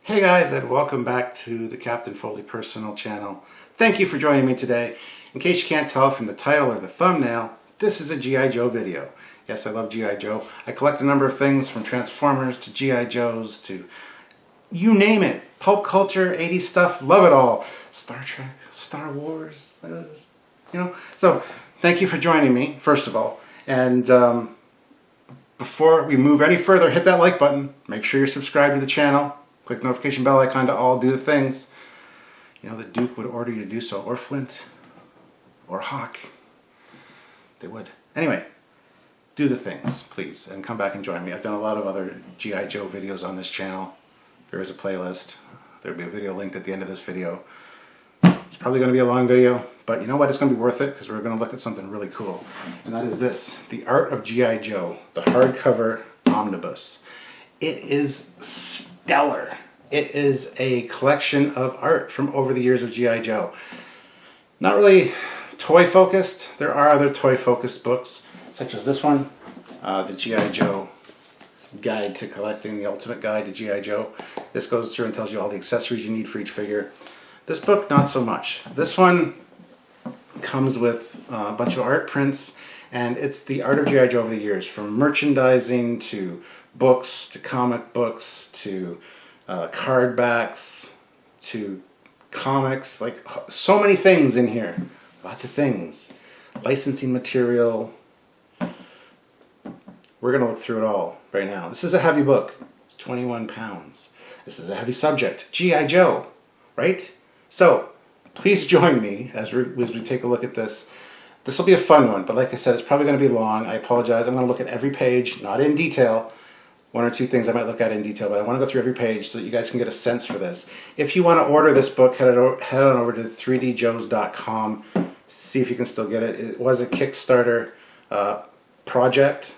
Hey guys, and welcome back to the Captain Foley personal channel. Thank you for joining me today. In case you can't tell from the title or the thumbnail, this is a G.I. Joe video. Yes, I love G.I. Joe. I collect a number of things from Transformers to G.I. Joes to you name it. Pulp culture, 80s stuff, love it all. Star Trek, Star Wars, So, thank you for joining me, first of all. And before we move any further, hit that like button. Make sure you're subscribed to the channel. Click the notification bell icon to all do the things. You know, the Duke would order you to do so, or Flint, or Hawk. They would. Anyway, do the things, please, and come back and join me. I've done a lot of other G.I. Joe videos on this channel. There is a playlist. There'll be a video linked at the end of this video. It's probably going to be a long video, but you know what? It's going to be worth it because we're going to look at something really cool. And that is this, the Art of G.I. Joe, the hardcover omnibus. It is stellar. It is a collection of art from over the years of G.I. Joe. Not really toy focused. There are other toy focused books, such as this one, the G.I. Joe Guide to Collecting, the Ultimate Guide to G.I. Joe. This goes through and tells you all the accessories you need for each figure. This book, not so much. This one comes with a bunch of art prints, and it's the Art of G.I. Joe over the years, from merchandising to books to comic books to card backs to comics, like so many things in here. Lots of things. Licensing material. We're going to look through it all right now. This is a heavy book. It's 21 pounds. This is a heavy subject. G.I. Joe, right? So, please join me as we take a look at this. This will be a fun one, but like I said, it's probably going to be long. I apologize. I'm going to look at every page, not in detail. One or two things I might look at in detail, but I want to go through every page so that you guys can get a sense for this. If you want to order this book, head on over to 3djoes.com. See if you can still get it. It was a Kickstarter project,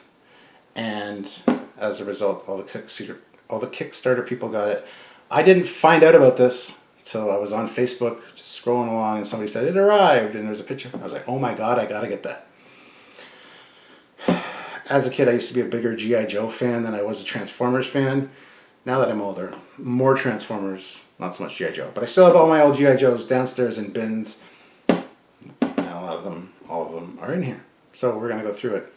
and as a result, all the Kickstarter people got it. I didn't find out about this till I was on Facebook, just scrolling along, and somebody said it arrived, and there's a picture. I was like, oh my god, I gotta get that. As a kid, I used to be a bigger G.I. Joe fan than I was a Transformers fan. Now that I'm older, more Transformers, not so much G.I. Joe. But I still have all my old G.I. Joes downstairs in bins. And a lot of them, all of them, are in here. So we're going to go through it.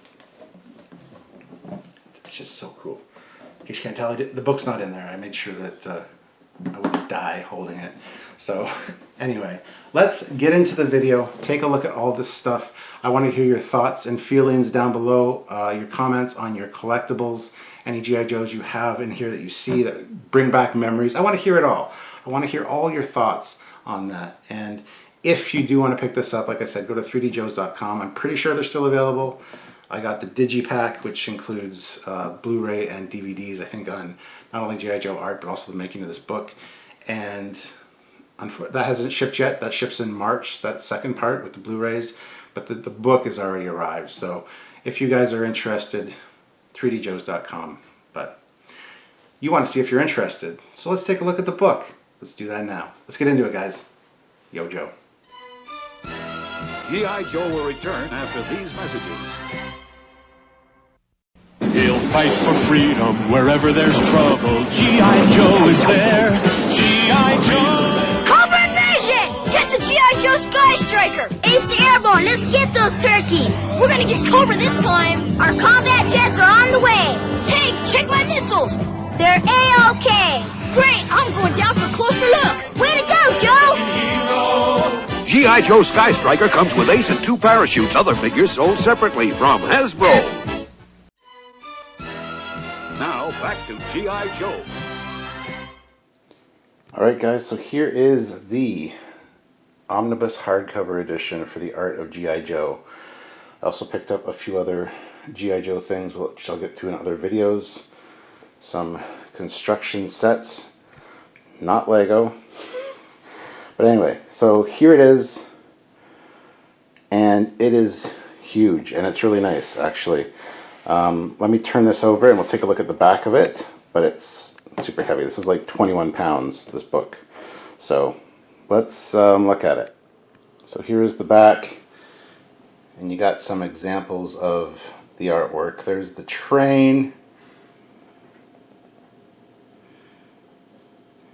It's just so cool. In case you can't tell, the book's not in there. I made sure that I wouldn't die holding it. So anyway, let's get into the video. Take a look at all this stuff. I want to hear your thoughts and feelings down below, your comments on your collectibles, any G.I. Joes you have in here that you see that bring back memories. I want to hear it all. I want to hear all your thoughts on that. And if you do want to pick this up, like I said, go to 3djoes.com. I'm pretty sure they're still available. I got the Digipack, which includes Blu-ray and DVDs, I think, on not only G.I. Joe art, but also the making of this book. And that hasn't shipped yet. That ships in March, that second part with the Blu-rays. But the book has already arrived. So if you guys are interested, 3djoes.com. But you want to see if you're interested. So let's take a look at the book. Let's do that now. Let's get into it, guys. Yo, Joe. G.I. Joe will return after these messages. He'll fight for freedom wherever there's trouble. G.I. Joe is there. G.I. Joe. Cobra Nation! Get the G.I. Joe Sky Striker! Ace the Airborne, let's get those turkeys! We're gonna get Cobra this time! Our combat jets are on the way! Hey, check my missiles! They're A-OK! Great, I'm going down for a closer look! Way to go, Joe! G.I. Joe Sky Striker comes with Ace and 2 parachutes. Other figures sold separately from Hasbro. Now, back to G.I. Joe. Alright guys, so here is the Omnibus hardcover edition for the Art of G.I. Joe. I also picked up a few other G.I. Joe things, which I'll get to in other videos. Some construction sets, not Lego. But anyway, so here it is, and it is huge, and it's really nice, actually. Let me turn this over, and we'll take a look at the back of it, but it's super heavy. This is like 21 pounds, this book. So let's look at it. So here is the back, and you got some examples of the artwork. There's the train,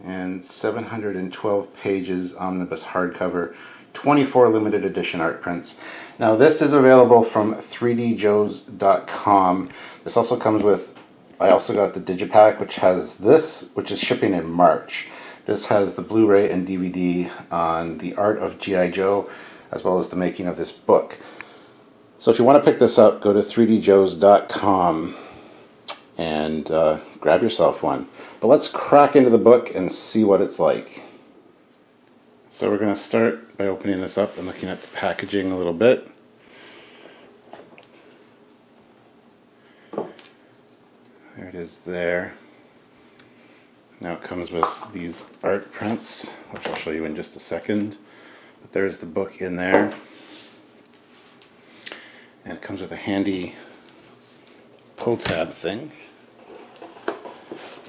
and 712 pages omnibus hardcover, 24 limited edition art prints. Now this is available from 3djoes.com. This also comes with, I also got the Digipack, which has this, which is shipping in March. This has the Blu-ray and DVD on the Art of G.I. Joe, as well as the making of this book. So if you want to pick this up, go to 3djoes.com and grab yourself one. But let's crack into the book and see what it's like. So we're going to start by opening this up and looking at the packaging a little bit. There it is there. Now it comes with these art prints, which I'll show you in just a second. But there's the book in there. And it comes with a handy pull tab thing,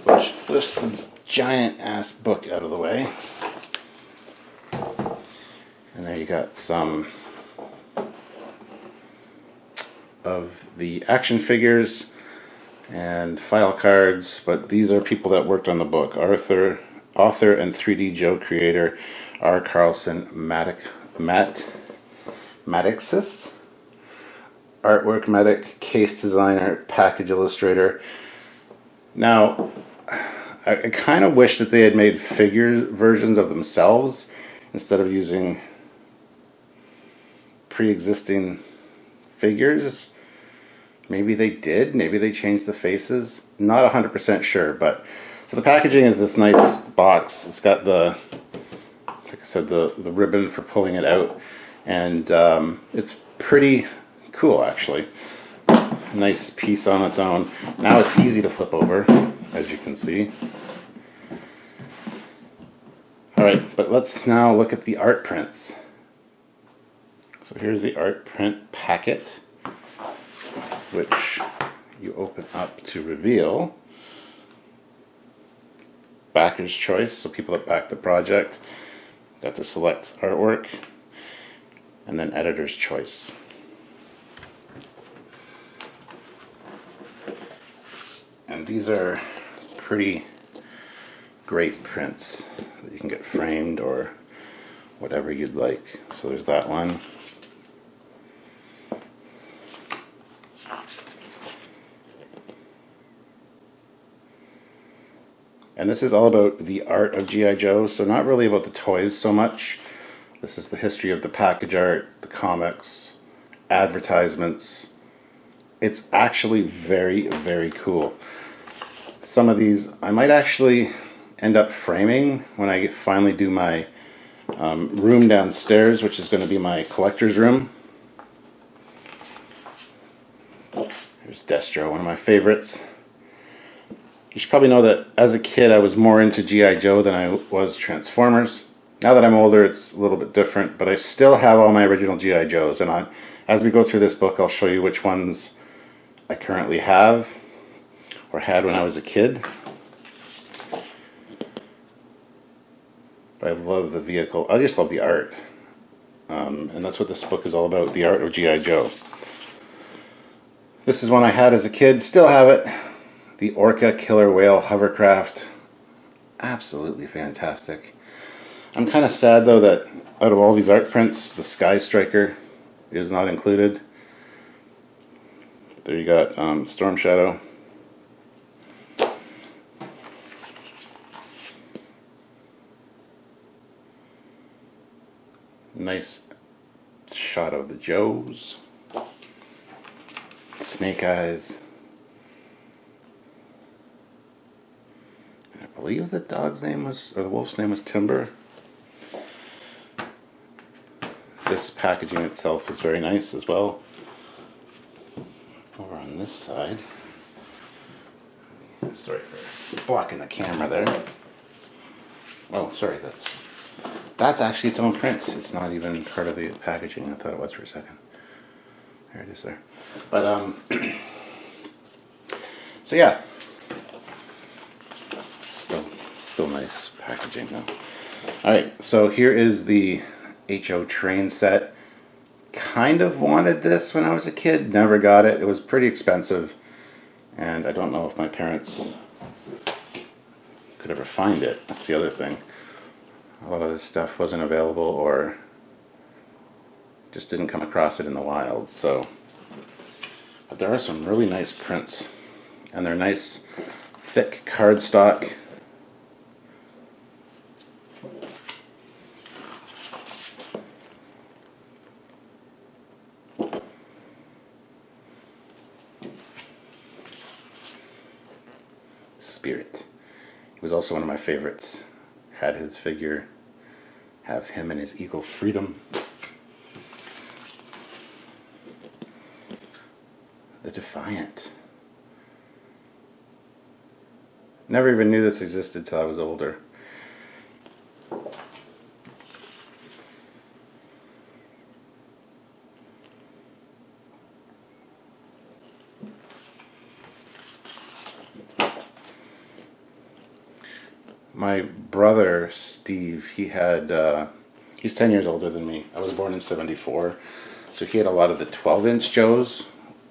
which lifts the giant ass book out of the way. And there you got some of the action figures and file cards, but these are people that worked on the book. Author and 3D Joe creator R. Carlson Maddoxis, artwork medic, case designer, package illustrator. Now, I kind of wish that they had made figure versions of themselves instead of using pre-existing figures. Maybe they did. Maybe they changed the faces. Not 100% sure, but so the packaging is this nice box. It's got the, like I said, the ribbon for pulling it out, and it's pretty cool actually. Nice piece on its own. Now it's easy to flip over, as you can see. All right, but let's now look at the art prints. So here's the art print packet, which you open up to reveal. Backer's choice, so people that back the project got to select artwork, and then editor's choice. And these are pretty great prints that you can get framed or whatever you'd like. So there's that one. And this is all about the art of G.I. Joe, so not really about the toys so much. This is the history of the package art, the comics, advertisements. It's actually very, very cool. Some of these I might actually end up framing when I finally do my room downstairs, which is going to be my collector's room. Here's Destro, one of my favorites. You should probably know that as a kid I was more into G.I. Joe than I was Transformers. Now that I'm older it's a little bit different, but I still have all my original G.I. Joes, and as we go through this book I'll show you which ones I currently have or had when I was a kid. But I love the vehicle. I just love the art. And that's what this book is all about, the art of G.I. Joe. This is one I had as a kid, still have it. The Orca Killer Whale Hovercraft. Absolutely fantastic. I'm kind of sad though that out of all these art prints, the Sky Striker is not included. There you got Storm Shadow. Nice shot of the Joes. Snake Eyes. I believe the dog's name was, or the wolf's name was Timber. This packaging itself is very nice as well. Over on this side. Sorry for blocking the camera there. Oh, sorry, that's actually its own print. It's not even part of the packaging. I thought it was for a second. There it is there. But, so yeah. Still nice packaging though. Alright, so here is the HO train set. Kind of wanted this when I was a kid, never got it. It was pretty expensive, and I don't know if my parents could ever find it. That's the other thing. A lot of this stuff wasn't available or just didn't come across it in the wild. So, but there are some really nice prints, and they're nice, thick cardstock. Spirit. He was also one of my favorites. Had his figure, have him and his eagle Freedom. The Defiant. Never even knew this existed till I was older. My brother Steve, he's 10 years older than me. I was born in '74, so he had a lot of the 12-inch Joes,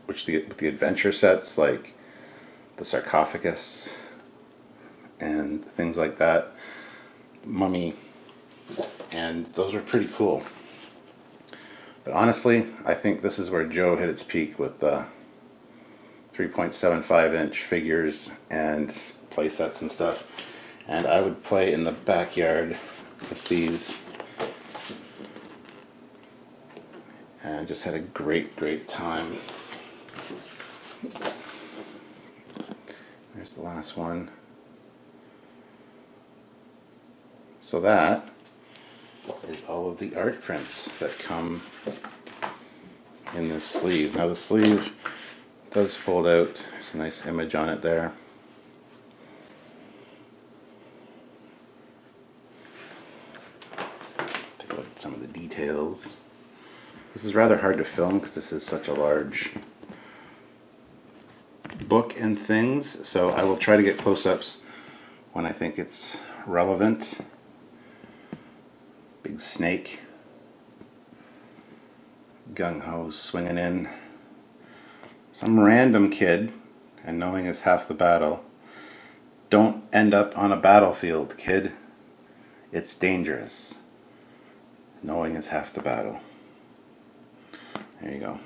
with the adventure sets like the Sarcophagus and things like that, Mummy, and those were pretty cool. But honestly, I think this is where Joe hit its peak with the 3.75-inch figures and play sets and stuff. And I would play in the backyard with these and just had a great time. There's the last one. So that is all of the art prints that come in this sleeve. Now the sleeve does fold out. There's a nice image on it there. Some of the details. This is rather hard to film because this is such a large book and things, so I will try to get close-ups when I think it's relevant. Big snake. Gung-ho swinging in. Some random kid, and knowing is half the battle. Don't end up on a battlefield, kid. It's dangerous. Knowing is half the battle. There you go.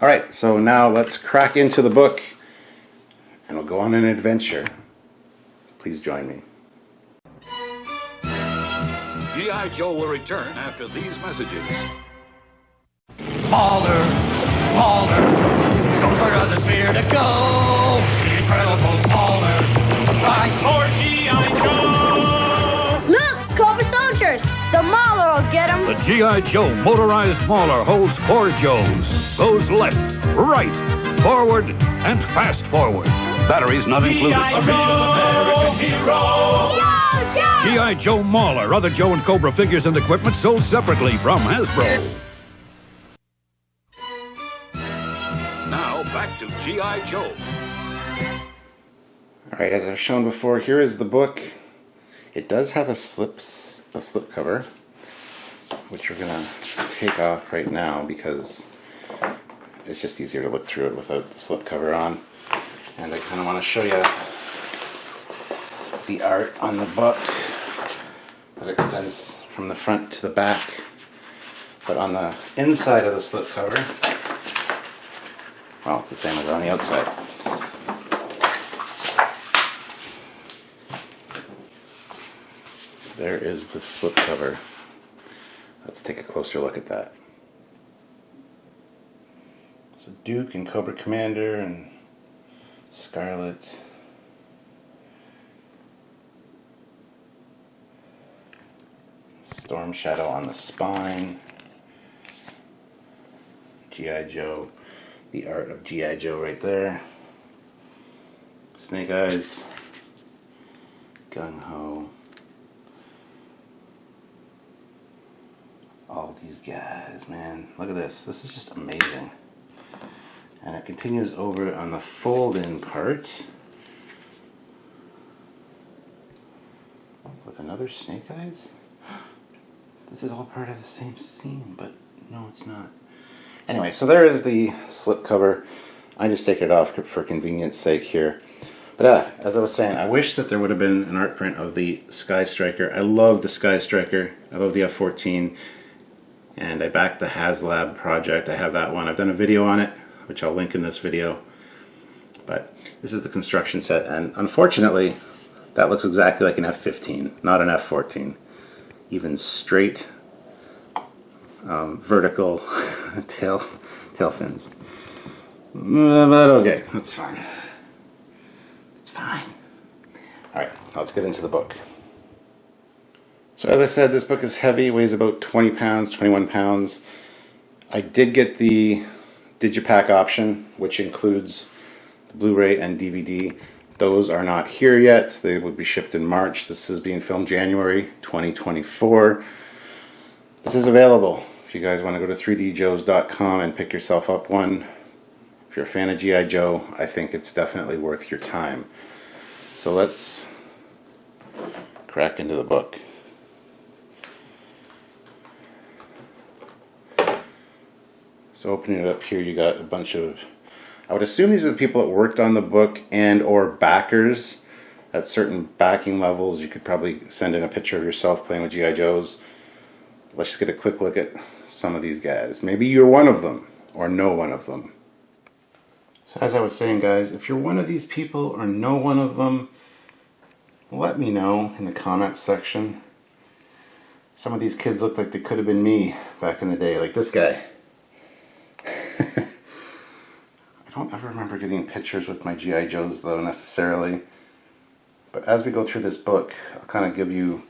Alright, so now let's crack into the book and we'll go on an adventure. Please join me. G.I. Joe will return after these messages. Mauler, Mauler, goes where others fear to go. The incredible Mauler, rise for G.I. Joe! Look, Cobra soldiers! The Mauler will get them. The G.I. Joe motorized mauler holds 4 Joes. Goes left, right, forward, and fast forward. Batteries not included. American hero! Yo, Joe! G.I. Joe Mauler, other Joe and Cobra figures and equipment sold separately from Hasbro. Now back to G.I. Joe. Alright, as I've shown before, here is the book. It does have a slip cover, which we're going to take off right now because it's just easier to look through it without the slip cover on. And I kind of want to show you the art on the book that extends from the front to the back. But on the inside of the slip cover, well, it's the same as on the outside. There is the slip cover. Let's take a closer look at that. So Duke and Cobra Commander and Scarlet. Storm Shadow on the spine. G.I. Joe. The Art of G.I. Joe right there. Snake Eyes. Gung-Ho. All these guys, man. Look at this. This is just amazing. And it continues over on the fold-in part with another Snake Eyes. This is all part of the same scene, but no, it's not. Anyway, so there is the slip cover. I just take it off for convenience sake here. But as I was saying, I wish that there would have been an art print of the Sky Striker. I love the Sky Striker. I love the F-14. And I backed the HasLab project. I have that one. I've done a video on it, which I'll link in this video. But this is the construction set. And unfortunately, that looks exactly like an F-15, not an F-14. Even straight, vertical tail fins. But okay, that's fine. It's fine. Alright, let's get into the book. So as I said, this book is heavy, weighs about 20 pounds, 21 pounds. I did get the Digipack option, which includes the Blu-ray and DVD. Those are not here yet. They will be shipped in March. This is being filmed January 2024. This is available. If you guys want to go to 3djoes.com and pick yourself up one. If you're a fan of G.I. Joe, I think it's definitely worth your time. So let's crack into the book. So opening it up here, you got a bunch of, I would assume these are the people that worked on the book and or backers at certain backing levels. You could probably send in a picture of yourself playing with G.I. Joes. Let's just get a quick look at some of these guys. Maybe you're one of them or know one of them. So as I was saying, guys, if you're one of these people or know one of them, let me know in the comments section. Some of these kids look like they could have been me back in the day, like this guy. I don't ever remember getting pictures with my G.I. Joes though necessarily. But as we go through this book, I'll kind of give you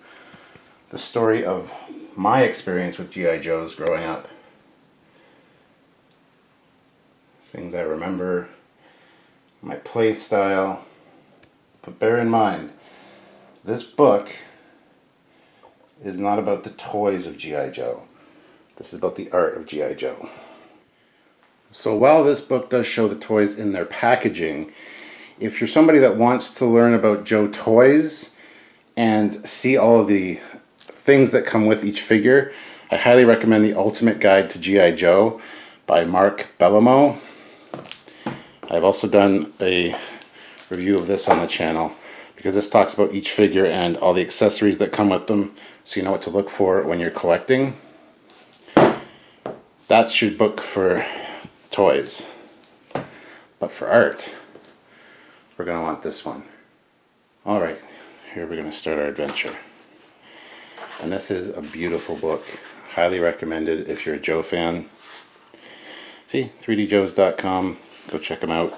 the story of my experience with G.I. Joes growing up. Things I remember, my play style. But bear in mind, this book is not about the toys of G.I. Joe. This is about the art of G.I. Joe. So while this book does show the toys in their packaging, if you're somebody that wants to learn about Joe toys and see all of the things that come with each figure, I highly recommend The Ultimate Guide to G.I. Joe by Mark Bellomo. I've also done a review of this on the channel because this talks about each figure and all the accessories that come with them, so you know what to look for when you're collecting. That's your book for toys. But for art, we're going to want this one. Alright, here we're going to start our adventure. And this is a beautiful book. Highly recommended if you're a Joe fan. See, 3djoes.com. Go check them out.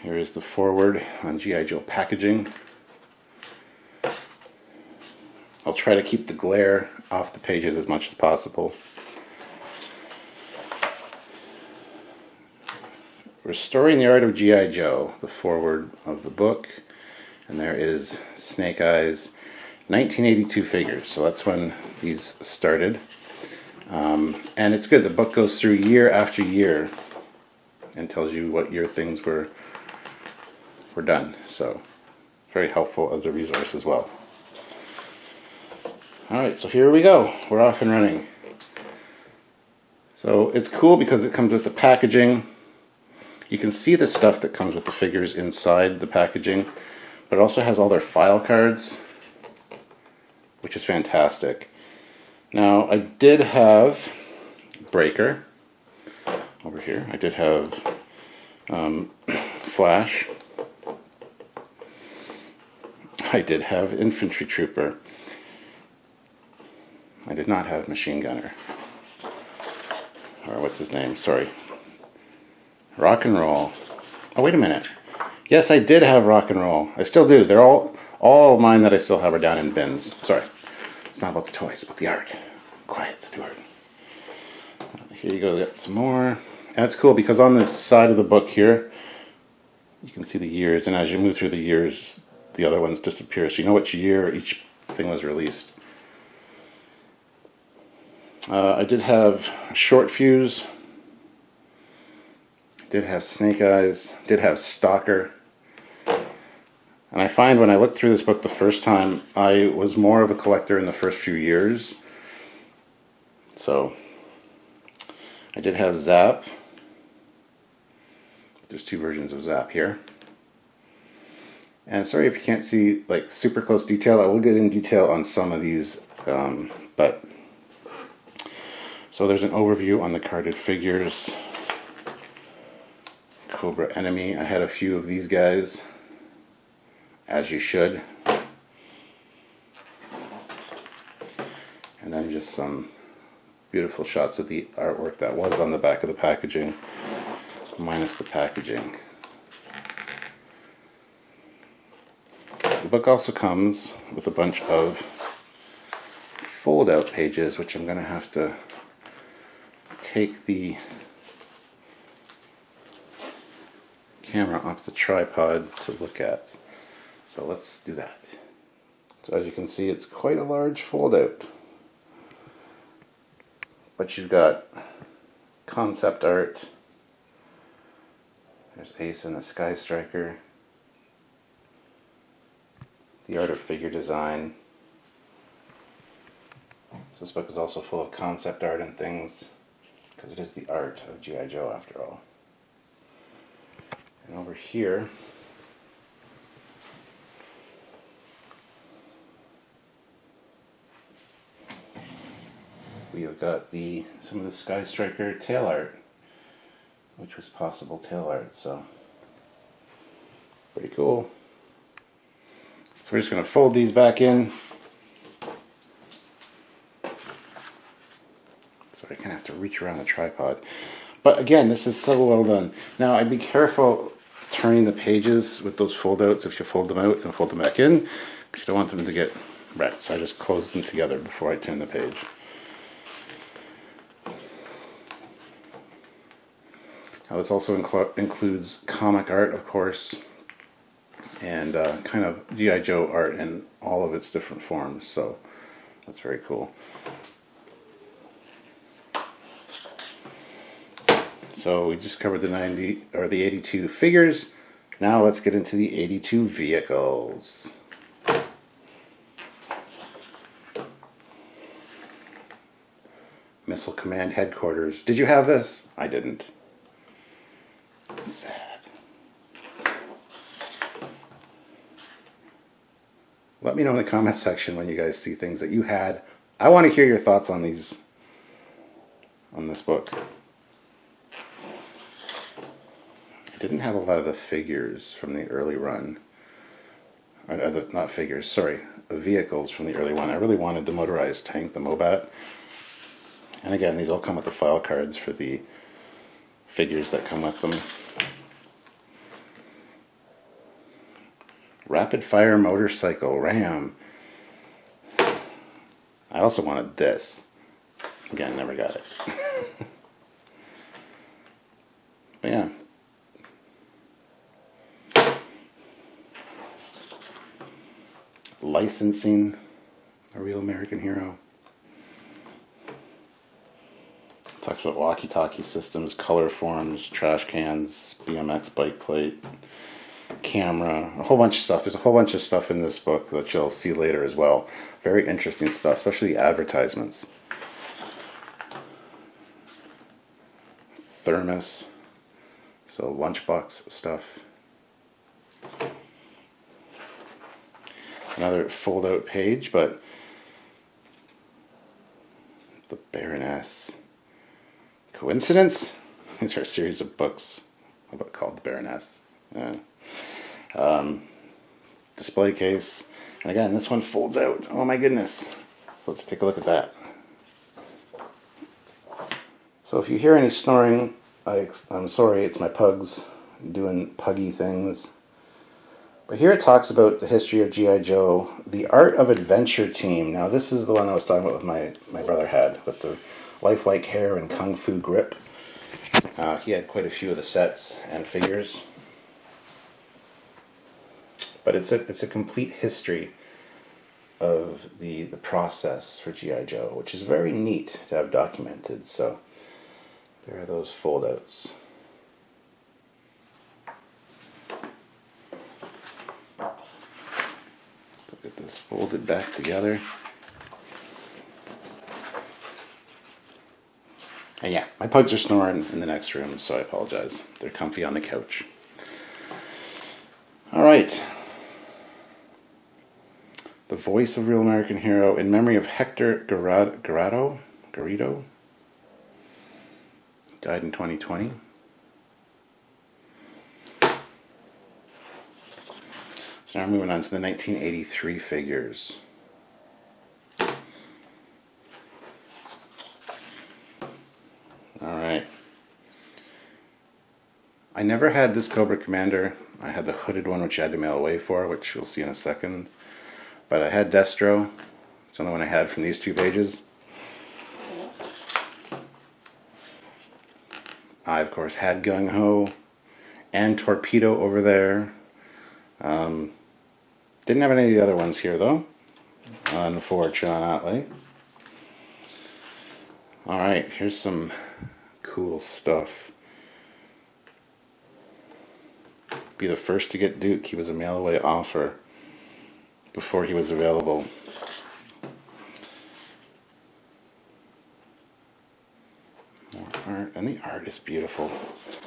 Here is the foreword on G.I. Joe packaging. I'll try to keep the glare off the pages as much as possible. Restoring the Art of G.I. Joe, the foreword of the book. And there is Snake Eyes 1982 figures. So that's when these started. And it's good. The book goes through year after year and tells you what year things were done. So very helpful as a resource as well. Alright, so here we go. We're off and running. So it's cool because it comes with the packaging. You can see the stuff that comes with the figures inside the packaging, but it also has all their file cards, which is fantastic. Now, I did have Breaker over here. I did have Flash. I did have Infantry Trooper. I did not have Machine Gunner. Or what's his name? Sorry. Rock and Roll. Oh, wait a minute. Yes, I did have Rock and Roll. I still do. They're all mine that I still have are down in bins. Sorry. It's not about the toys, it's about the art. Quiet, Stuart. Here you go, we got some more. And it's cool because on this side of the book here, you can see the years, and as you move through the years, the other ones disappear, so you know which year each thing was released. I did have Short Fuse, did have Snake Eyes, did have Stalker. And I find when I looked through this book the first time, I was more of a collector in the first few years. So, I did have Zap. There's two versions of Zap here. And sorry if you can't see like super close detail. I will get in detail on some of these, but so there's an overview on the carded figures. Cobra Enemy. I had a few of these guys, as you should. And then just some beautiful shots of the artwork that was on the back of the packaging, minus the packaging. The book also comes with a bunch of fold-out pages, which I'm going to have to take the camera off the tripod to look at. So let's do that. So as you can see, it's quite a large fold-out. But you've got concept art. There's Ace and the Sky Striker. The Art of Figure Design. So this book is also full of concept art and things, because it is the art of G.I. Joe after all. And over here, we have got some of the Sky Striker tail art, which was possible tail art, so pretty cool. So we're just going to fold these back in. So I kind of have to reach around the tripod. But again, this is so well done. Now I'd be careful turning the pages with those fold outs if you fold them out and fold them back in, because you don't want them to get wrecked. So I just close them together before I turn the page. Now this also includes comic art, of course, and kind of G.I. Joe art in all of its different forms, so that's very cool. So we just covered the 82 figures. Now let's get into the 82 vehicles. Missile Command Headquarters. Did you have this? I didn't. Sad. Let me know in the comments section when you guys see things that you had. I want to hear your thoughts on these, on this book. I didn't have a lot of the figures from the early run. Not figures, sorry, vehicles from the early one. I really wanted the motorized tank, the Mobat. And again, these all come with the file cards for the figures that come with them. Rapid Fire Motorcycle Ram. I also wanted this. Again, never got it. But yeah. Licensing, a real American hero. Talks about walkie-talkie systems, color forms, trash cans, BMX bike plate, camera, a whole bunch of stuff. There's a whole bunch of stuff in this book that you'll see later as well. Very interesting stuff, especially the advertisements. Thermos, so lunchbox stuff. Another fold-out page, but the Baroness. Coincidence? These are a series of books called The Baroness. Display case. And again, this one folds out. Oh my goodness. So let's take a look at that. So if you hear any snoring, I'm sorry, it's my pugs doing puggy things. But here it talks about the history of G.I. Joe, the Art of Adventure team. Now this is the one I was talking about with my brother had, with the lifelike hair and kung fu grip. He had quite a few of the sets and figures. But it's a complete history of the process for G.I. Joe, which is very neat to have documented. So there are those foldouts. Get this folded back together. And yeah, my pugs are snoring in the next room, so I apologize. They're comfy on the couch. Alright, The voice of real American hero in memory of Hector Garrido. Died in 2020. So now we're moving on to the 1983 figures. Alright. I never had this Cobra Commander. I had the hooded one, which I had to mail away for, which you'll see in a second. But I had Destro. It's the only one I had from these two pages. I, of course, had Gung Ho and Torpedo over there. Didn't have any of the other ones here, though, unfortunately. Alright, here's some cool stuff. Be the first to get Duke. He was a mail away offer before he was available. More art, and the art is beautiful.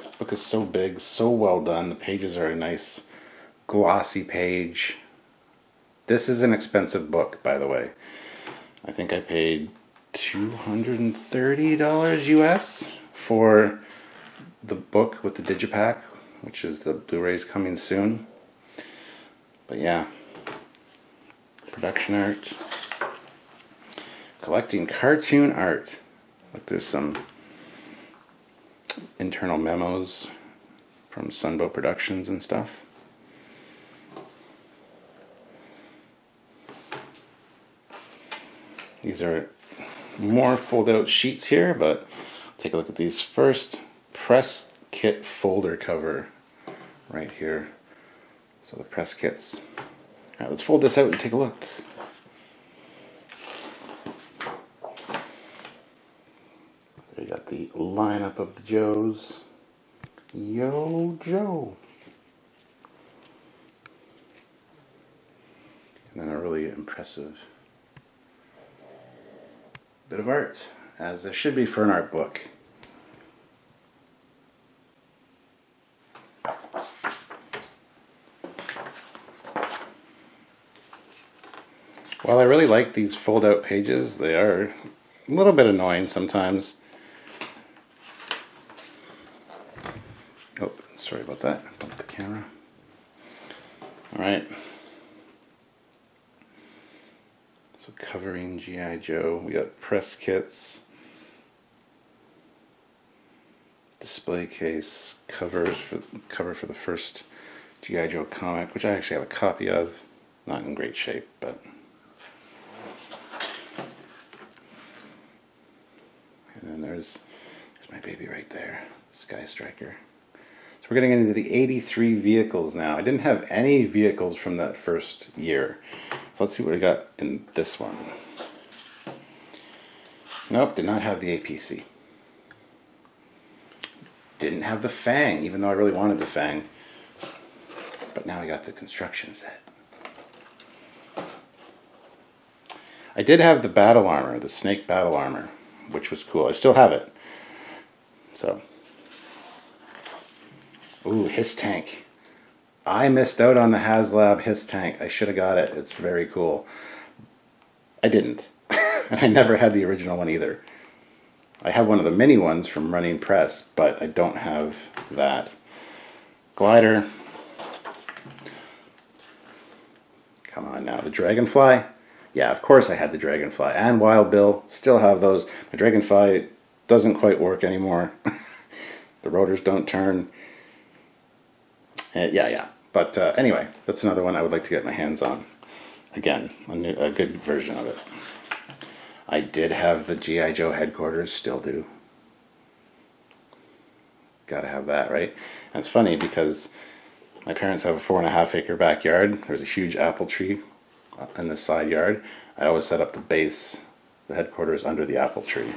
The book is so big, so well done. The pages are a nice glossy page. This is an expensive book, by the way. I think I paid $230 US for the book with the digipack, which is the Blu-rays coming soon. But yeah, production art, collecting cartoon art. Look, there's some internal memos from Sunbow Productions and stuff. These are more fold-out sheets here, but take a look at these first. Press kit folder cover right here. So the press kits. Alright, let's fold this out and take a look. So we got the lineup of the Joes. Yo, Joe. And then a really impressive bit of art, as there should be for an art book. While I really like these fold-out pages, they are a little bit annoying sometimes. Oh, sorry about that. Bumped the camera. Alright. So covering G.I. Joe, we got press kits, display case, cover for the first G.I. Joe comic, which I actually have a copy of. Not in great shape, but and then there's my baby right there, Sky Striker. So we're getting into the 83 vehicles now. I didn't have any vehicles from that first year. So let's see what we got in this one. Nope, did not have the APC. Didn't have the Fang, even though I really wanted the Fang. But now I got the construction set. I did have the battle armor, the Snake battle armor, which was cool. I still have it. So. Ooh, Hiss Tank. I missed out on the HasLab Hiss Tank. I should have got it. It's very cool. I didn't. And I never had the original one either. I have one of the mini ones from Running Press, but I don't have that. Glider. Come on now. The Dragonfly. Yeah, of course I had the Dragonfly. And Wild Bill. Still have those. My Dragonfly doesn't quite work anymore. The rotors don't turn. Yeah. But anyway, that's another one I would like to get my hands on. Again, a good version of it. I did have the G.I. Joe headquarters, still do. Gotta have that, right? And it's funny because my parents have a 4.5 acre backyard. There's a huge apple tree in the side yard. I always set up the base, the headquarters, under the apple tree.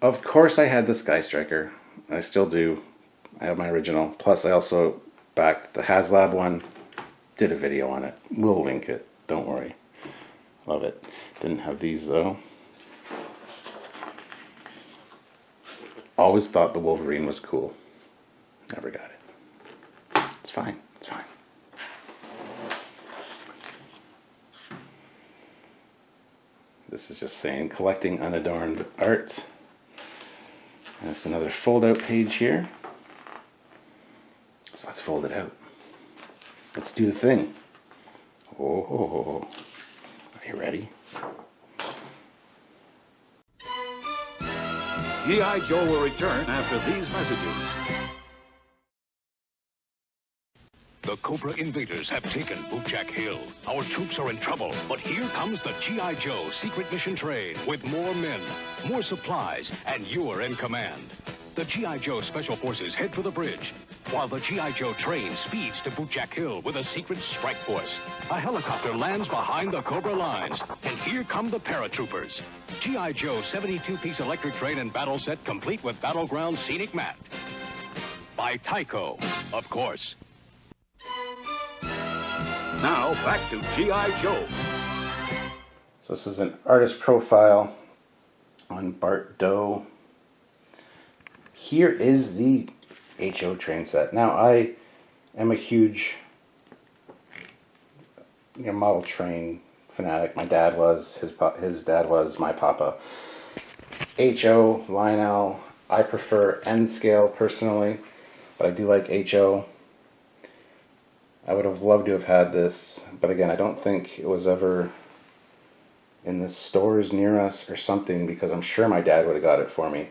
Of course I had the Sky Striker. I still do. I have my original. Plus I also backed the HasLab one. Did a video on it. We'll link it. Don't worry. Love it. Didn't have these though. Always thought the Wolverine was cool. Never got it. It's fine. It's fine. This is just saying collecting unadorned art. And it's another fold-out page here. So let's fold it out. Let's do the thing. Oh, are you ready? G.I. Joe will return after these messages. The Cobra invaders have taken Bootjack Hill. Our troops are in trouble, but here comes the G.I. Joe secret mission train with more men, more supplies, and you're in command. The G.I. Joe Special Forces head for the bridge, while the G.I. Joe train speeds to Bootjack Hill with a secret strike force. A helicopter lands behind the Cobra lines, and here come the paratroopers. G.I. Joe 72-piece electric train and battle set complete with battleground scenic mat. By Tyco, of course. Now, back to G.I. Joe. So this is an artist profile on Bart Doe. Here is the HO train set. Now, I am a huge model train fanatic. My dad was, his dad was, my papa. HO, Lionel, I prefer N scale personally, but I do like HO. I would have loved to have had this, but again, I don't think it was ever in the stores near us or something, because I'm sure my dad would have got it for me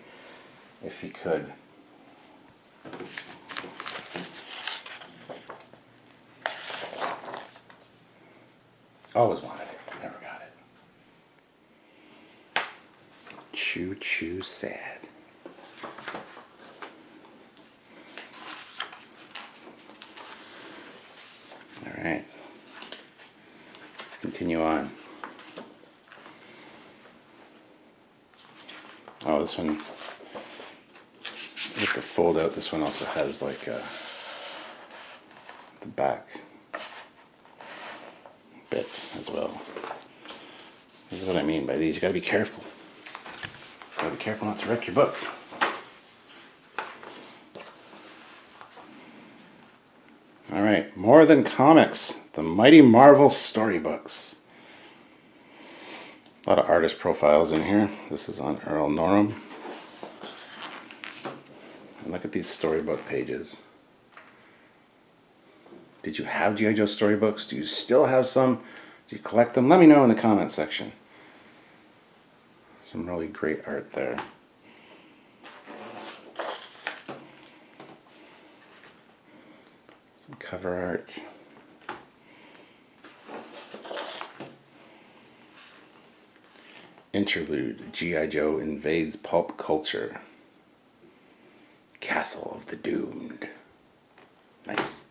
if he could. Always wanted it, never got it. Choo choo sad. Alright, continue on. Oh, this one, with the fold out, this one also has like the back bit as well. This is what I mean by these. You gotta be careful. You gotta be careful not to wreck your book. Alright, More Than Comics, the Mighty Marvel storybooks. A lot of artist profiles in here. This is on Earl Norham. And look at these storybook pages. Did you have G.I. Joe storybooks? Do you still have some? Do you collect them? Let me know in the comment section. Some really great art there. Some cover art. Interlude, G.I. Joe invades pulp culture. Castle of the Doomed. Nice.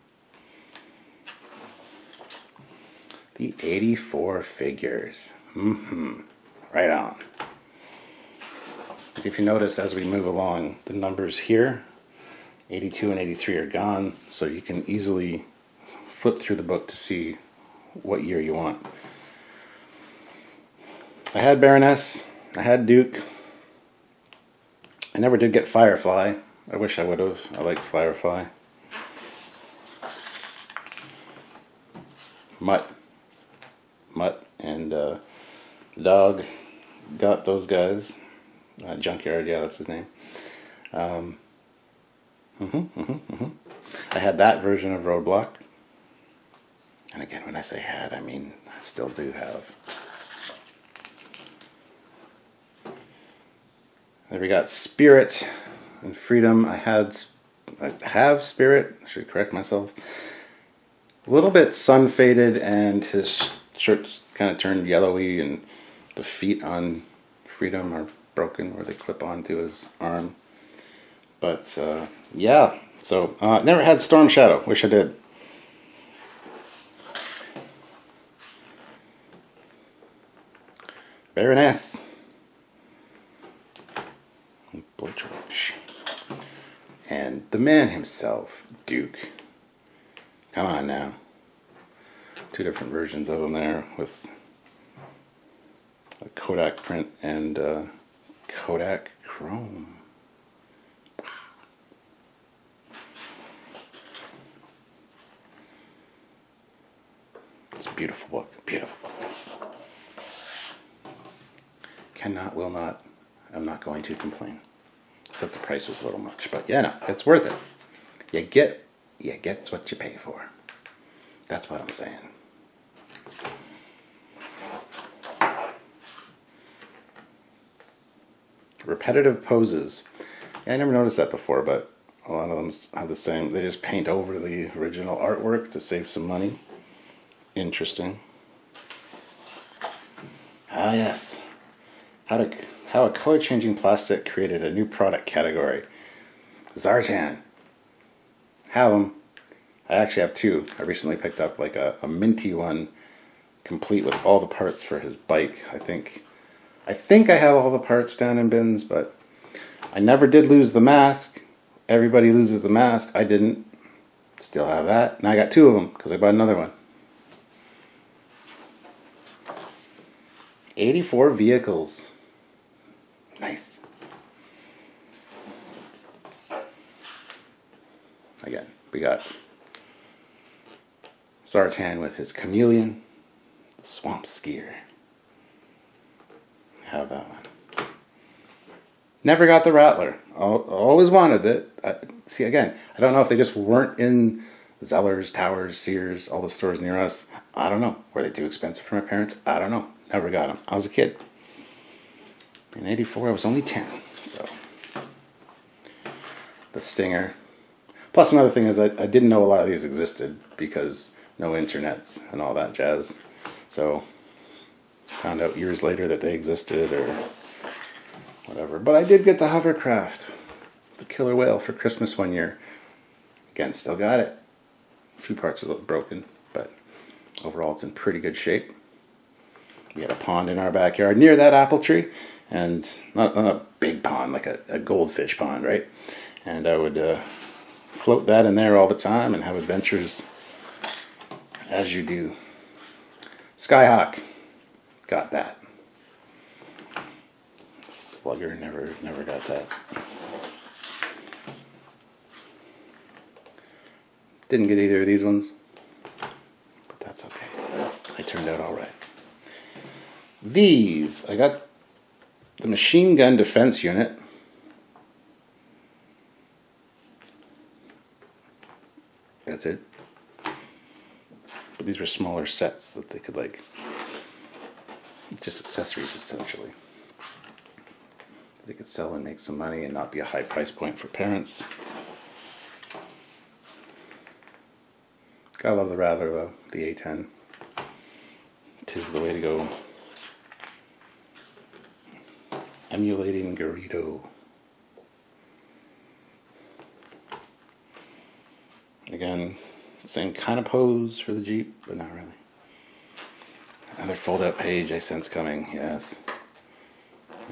The 84 figures. Right on. If you notice, as we move along, the numbers here, 82 and 83 are gone, so you can easily flip through the book to see what year you want. I had Baroness, I had Duke. I never did get Firefly. I wish I would have. I like Firefly. Mutt and Dog got those guys. Junkyard, yeah, that's his name. I had that version of Roadblock. And again, when I say had, I mean I still do have. There we got Spirit and Freedom. I have Spirit. I should correct myself. A little bit sun faded, and his shirt's kind of turned yellowy, and the feet on Freedom are broken where they clip onto his arm. But yeah, so never had Storm Shadow. Wish I did. Baroness. Boy George. And the man himself, Duke. Come on now. Two different versions of him there with a Kodak print and Kodak Chrome. Wow. It's a beautiful book. Beautiful book. Cannot, will not, I'm not going to complain. Except the price was a little much. But yeah, no, it's worth it. You get what you pay for. That's what I'm saying. Repetitive poses. Yeah, I never noticed that before, but a lot of them have the same. They just paint over the original artwork to save some money. Interesting. Ah, yes. How a color-changing plastic created a new product category. Zartan. Have them. I actually have two. I recently picked up like a minty one, complete with all the parts for his bike. I think I have all the parts down in bins, but I never did lose the mask. Everybody loses the mask. I didn't. Still have that. And I got two of them because I bought another one. 84 vehicles. Nice. Again, we got Zartan with his chameleon, the swamp skier. Have that one. Never got the Rattler. Always wanted it. See, again, I don't know if they just weren't in Zellers, Towers, Sears, all the stores near us. I don't know. Were they too expensive for my parents? I don't know. Never got them. I was a kid. In '84, I was only 10. So, the Stinger. Plus, another thing is I didn't know a lot of these existed because no internets and all that jazz. So, found out years later that they existed or whatever. But I did get the hovercraft, the killer whale, for Christmas one year. Again, still got it. A few parts are broken, but overall it's in pretty good shape. We had a pond in our backyard near that apple tree, and not a big pond, like a goldfish pond, right? And I would float that in there all the time and have adventures as you do. Skyhawk, got that. Slugger, never got that. Didn't get either of these ones, but that's okay. I turned out all right. These, I got the machine gun defense unit. That's it. But these were smaller sets that they could like, just accessories essentially. They could sell and make some money and not be a high price point for parents. Gotta love the Rattler though, the A10. 'Tis the way to go. Emulating Garrido. Again, same kind of pose for the Jeep, but not really. Another fold-out page I sense coming, yes.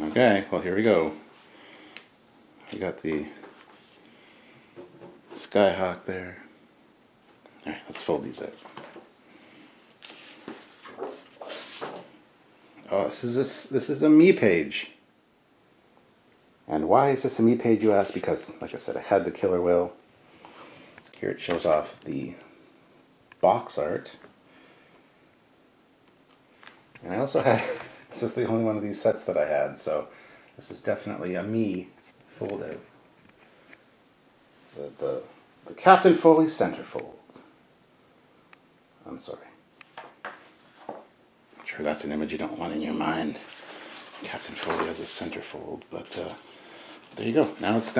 Okay, well here we go. We got the Skyhawk there. Alright, let's fold these out. Oh, this is a me page. And why is this a me page, you ask? Because, like I said, I had the killer whale. Here it shows off the box art. And I also had, this is the only one of these sets that I had, so this is definitely a me fold out. The Captain Foley centerfold. I'm sorry. I'm sure that's an image you don't want in your mind. Captain Foley has a centerfold, but there you go. Now it's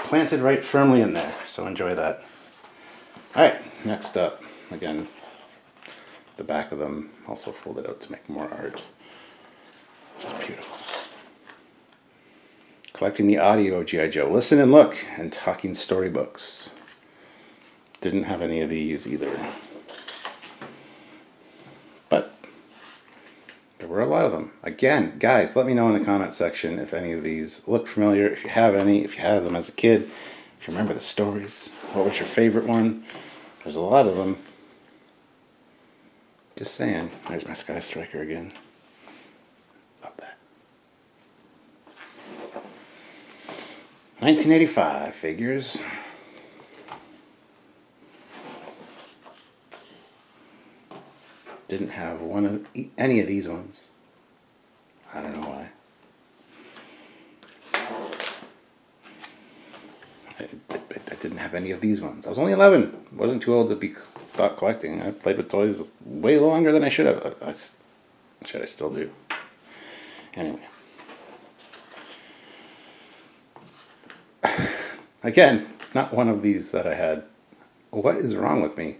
planted right firmly in there, so enjoy that. Alright, next up, again, the back of them also folded out to make more art. Just beautiful. Collecting the audio of G.I. Joe. Listen and look, and talking storybooks. Didn't have any of these either. But there were a lot of them. Again, guys, let me know in the comment section if any of these look familiar, if you have any, if you had them as a kid, if you remember the stories. What was your favorite one? There's a lot of them. Just saying. There's my Sky Striker again. Love that. 1985 figures. Didn't have any of these ones. I don't know why. have any of these ones. I was only 11. Wasn't too old to stop collecting. I played with toys way longer than I should have. I still do. Anyway. Again, not one of these that I had. What is wrong with me?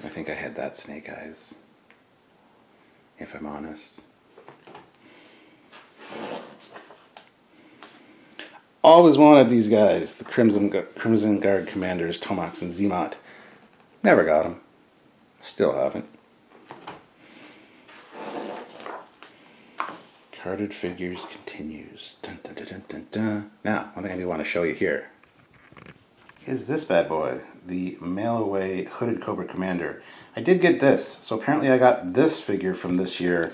I think I had that Snake Eyes, if I'm honest. Always wanted these guys, the Crimson Guard Commanders, Tomax and Zimot. Never got them. Still haven't. Carded figures continues. Dun, dun, dun, dun, dun, dun. Now, one thing I do want to show you here is this bad boy, the Mail Away Hooded Cobra Commander. I did get this, so apparently I got this figure from this year.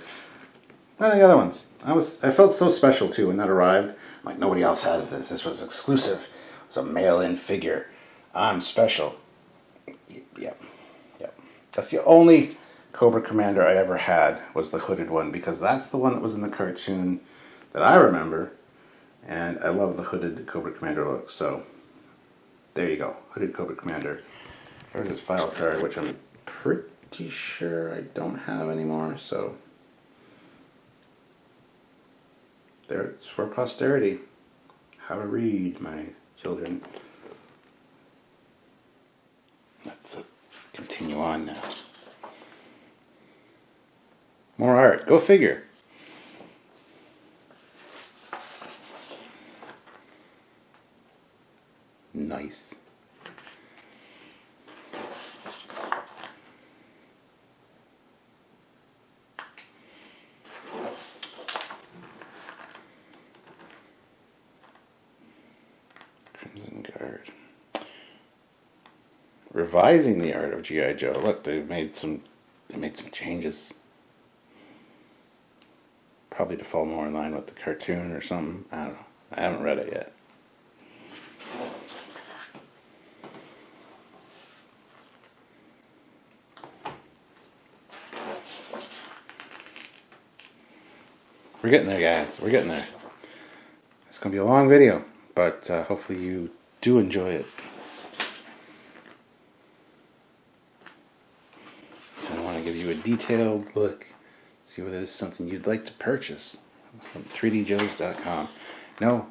None of the other ones. I felt so special too when that arrived. I'm like, nobody else has this. This was exclusive. It was a mail-in figure. I'm special. Yep. That's the only Cobra Commander I ever had, was the hooded one, because that's the one that was in the cartoon that I remember, and I love the hooded Cobra Commander look. So there you go, hooded Cobra Commander. There's his file card, which I'm pretty sure I don't have anymore, so there, it's for posterity. Have a read, my children. Let's continue on now. More art. Go figure. Nice. Crimson Guard. Revising the Art of G.I. Joe. Look, they made some changes. Probably to fall more in line with the cartoon or something. I don't know. I haven't read it yet. We're getting there, guys. We're getting there. It's going to be a long video, but hopefully you do enjoy it. I want to give you a detailed look. See whether this is something you'd like to purchase from 3djoes.com. No,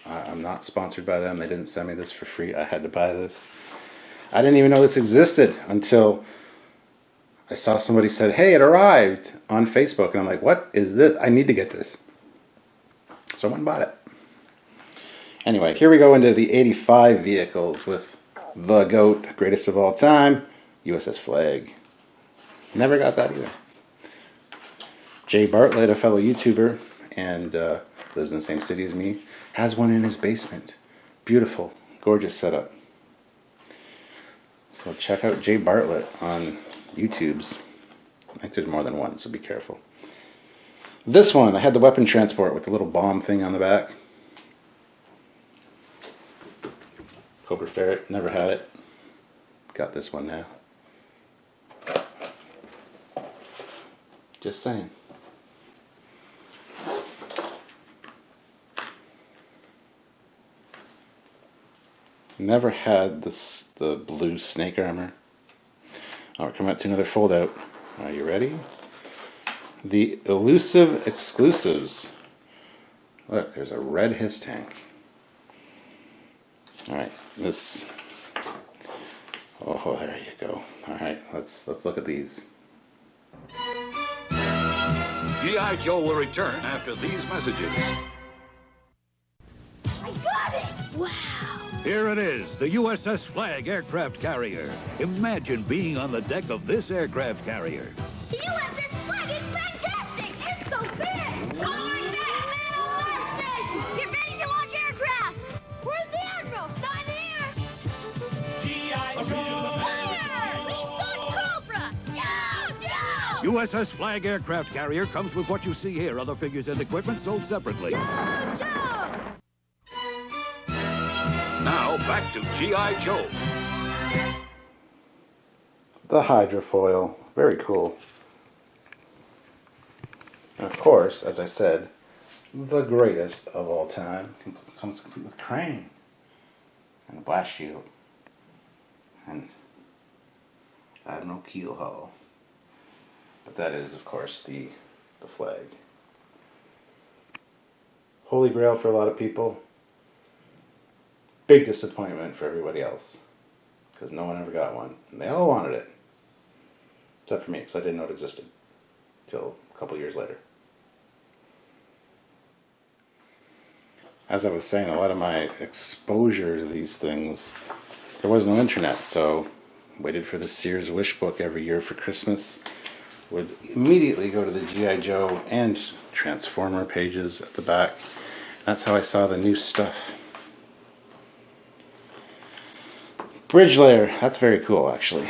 I'm not sponsored by them. They didn't send me this for free. I had to buy this. I didn't even know this existed until I saw somebody said, hey, it arrived on Facebook. And I'm like, what is this? I need to get this. So I went and bought it. Anyway, here we go into the 85 vehicles with the GOAT, greatest of all time, USS Flag. Never got that either. Jay Bartlett, a fellow YouTuber, and lives in the same city as me, has one in his basement. Beautiful, gorgeous setup. So check out Jay Bartlett on YouTube's. I think there's more than one, so be careful. This one, I had the weapon transport with the little bomb thing on the back. Cobra Ferret, never had it. Got this one now. Just saying. Never had the blue snake armor. Oh, we're coming up to another fold out. Are you ready? The elusive exclusives. Look, there's a red Hiss tank. Alright, this. Oh, there you go. Alright, let's look at these. G.I. Joe will return after these messages. I got it! Wow! Here it is, the USS Flag aircraft carrier. Imagine being on the deck of this aircraft carrier. The USS Flag is fantastic! It's so big! Lowering back! Middle thrusters! Get ready to launch aircraft! Where's the Admiral? Not here! G.I. Joe! Fire! Restart Cobra! Joe! USS Flag aircraft carrier comes with what you see here. Other figures and equipment sold separately. Joe! Now back to G.I. Joe. The hydrofoil, very cool. And of course, as I said, the greatest of all time. Comes complete with crane and a blast shield and Admiral Keel Hull. But that is, of course, the flag. Holy Grail for a lot of people. Big disappointment for everybody else, because no one ever got one, and they all wanted it, except for me, because I didn't know it existed till a couple years later. As I was saying, a lot of my exposure to these things, there was no internet, so waited for the Sears Wish book every year for Christmas, would immediately go to the G.I. Joe and Transformer pages at the back. That's how I saw the new stuff. Bridge layer, that's very cool actually.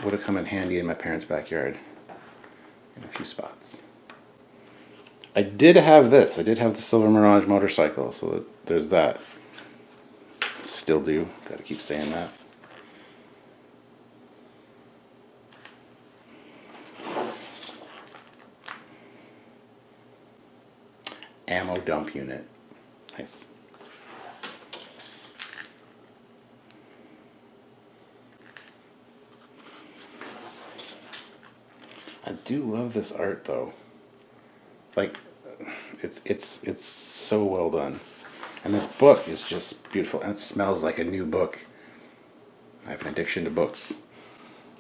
Would have come in handy in my parents' backyard in a few spots. I did have this. I did have the Silver Mirage motorcycle, so there's that. Still do. Gotta keep saying that. Ammo dump unit. Nice. I do love this art though. Like, it's so well done. And this book is just beautiful, and it smells like a new book. I have an addiction to books.